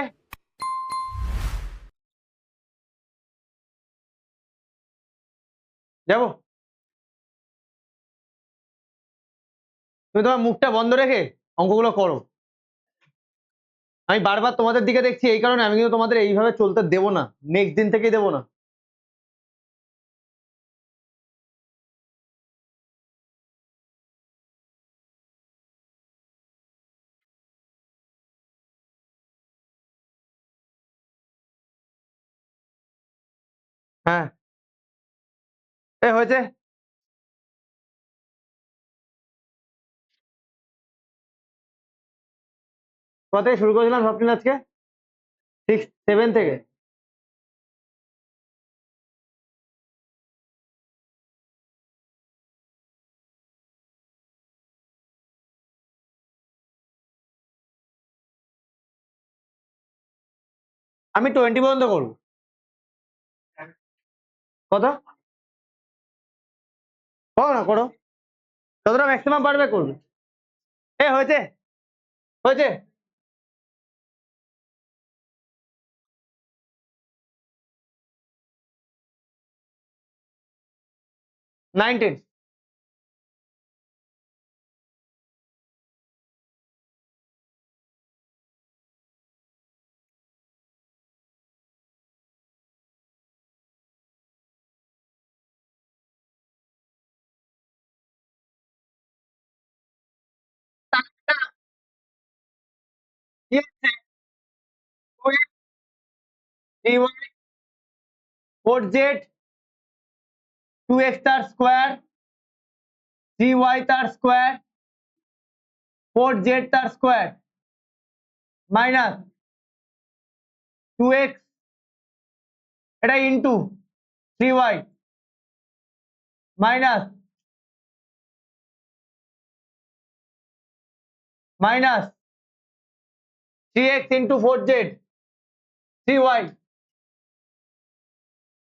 যাবো, তুমি তোমার মুখটা বন্ধ রেখে অঙ্কগুলো করো। আমি বারবার তোমাদের দিকে দেখছি, এই কারণে আমি কিন্তু তোমাদের এইভাবে চলতে দেবো না, নেক্সট দিন থেকেই দেবো না। হ্যাঁ, এ হয়েছে। কোথা থেকে শুরু করেছিলাম ভাবছিলাম আজকে? 7 থেকে। আমি 20 পর্যন্ত করবো। কত? করো না, করো, যতটা ম্যাক্সিমাম পারবে করবে। এ হয়েছে, হয়েছে। 9, 10। কি হচ্ছে? 4z 2x তার স্কোয়ার 3y তার স্কোয়ার 4z তার স্কোয়ার মাইনাস 2x এটা into 3y minus minus 3x into 4z 3y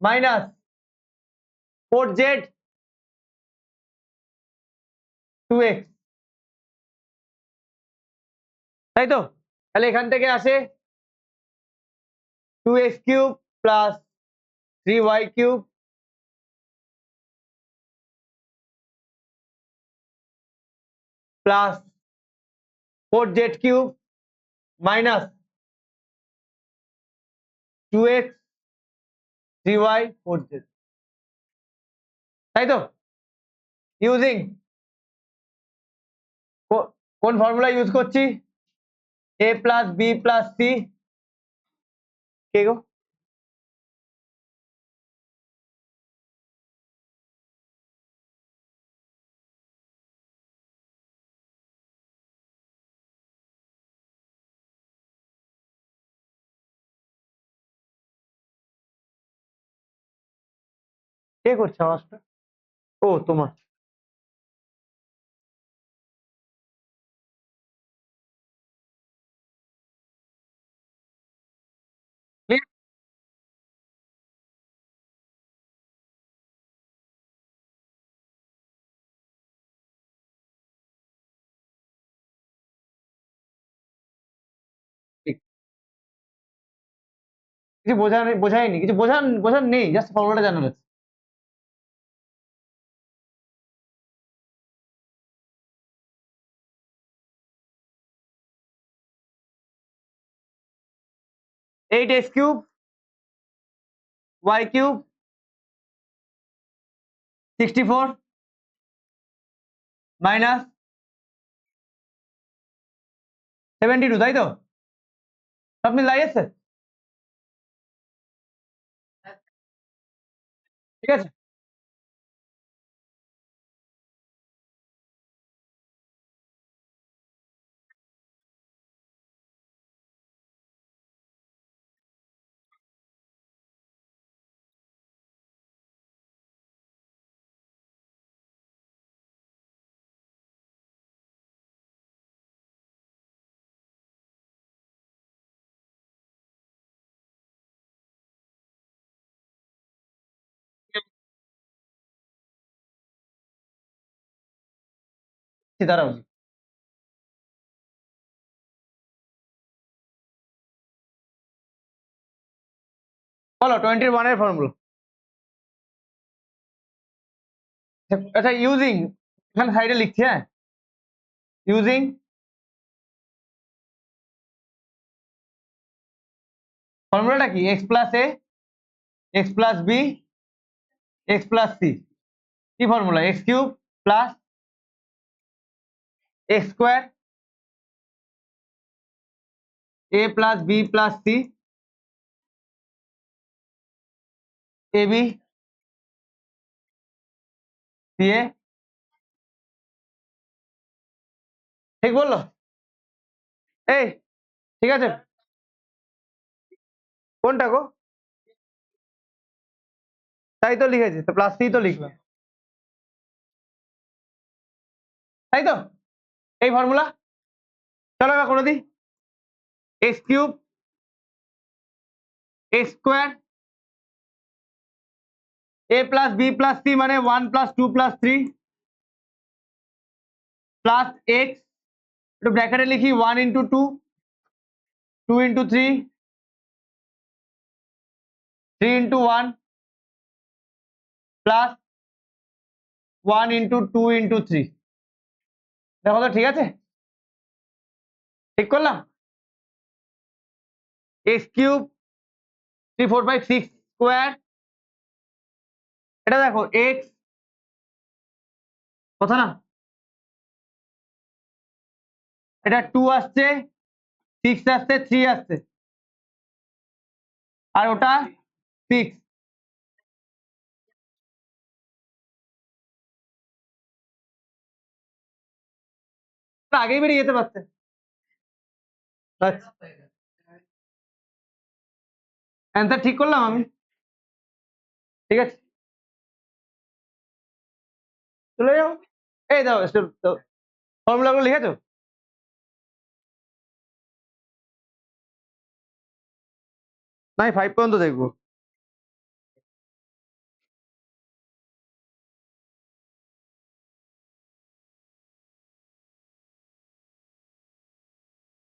minus 4z 2x, তাই তো? তাহলে এখান থেকে আসে 2x cube plus 3y cube plus 4z cube minus 2x 3y 4z, তাই তো? ইউজিং কোন ফর্মুলা ইউজ করছি? a plus B plus C, কে গো? কে করছে আওয়াজটা? ও তোমার। Clear? ঠিক। কিছু বোঝায়নি, কিছু বোঝার নেই, জাস্ট ফর্মুলাটা জানা গেছে। Eight x cube y cube 64 minus 72, তাই তো? সব মিল দাঁড়িয়েছে, ঠিক আছে? দাঁড়াও, বলো 21 এর ফর্মুলা। আচ্ছা, ইউজিং এখানে সাইডে লিখছি, হ্যাঁ, ইউজিং ফর্মুলাটা কি? এক্স প্লাস এ x plus B X plus C, কি formula? X cube plus X square A plus B plus C A B C A, ঠিক বললো? এই ঠিক আছে, কোনটা গো? তাই তো লিখেছি, তো প্লাস সি তো লিখলাম, তাই তো? এই ফর্মুলা, চলো এবার করে দিই। X cube x square A plus B plus C মানে 1 প্লাস 2 প্লাস 3 প্লাস এক্স, একটু ব্র্যাকেটে লিখি 1 into 2 2 into 3 3 into 1 plus 1 into 2 into 3, দেখো তো ঠিক আছে? ঠিক করলাম? এক্স কিউব 3 4 5 6 স্কোয়ার, এটা দেখো এক্স, কথা না, এটা 2 আসছে 6 আসছে 3 আসছে, আর ওটা 6, আগেই বেরিয়ে যেতে পারছে। আচ্ছা অ্যান্সার ঠিক করলাম আমি, ঠিক আছে চলে যাও। এই দাও ফর্মুলাগুলো লিখেছো? না 5 পর্যন্ত দেখবো।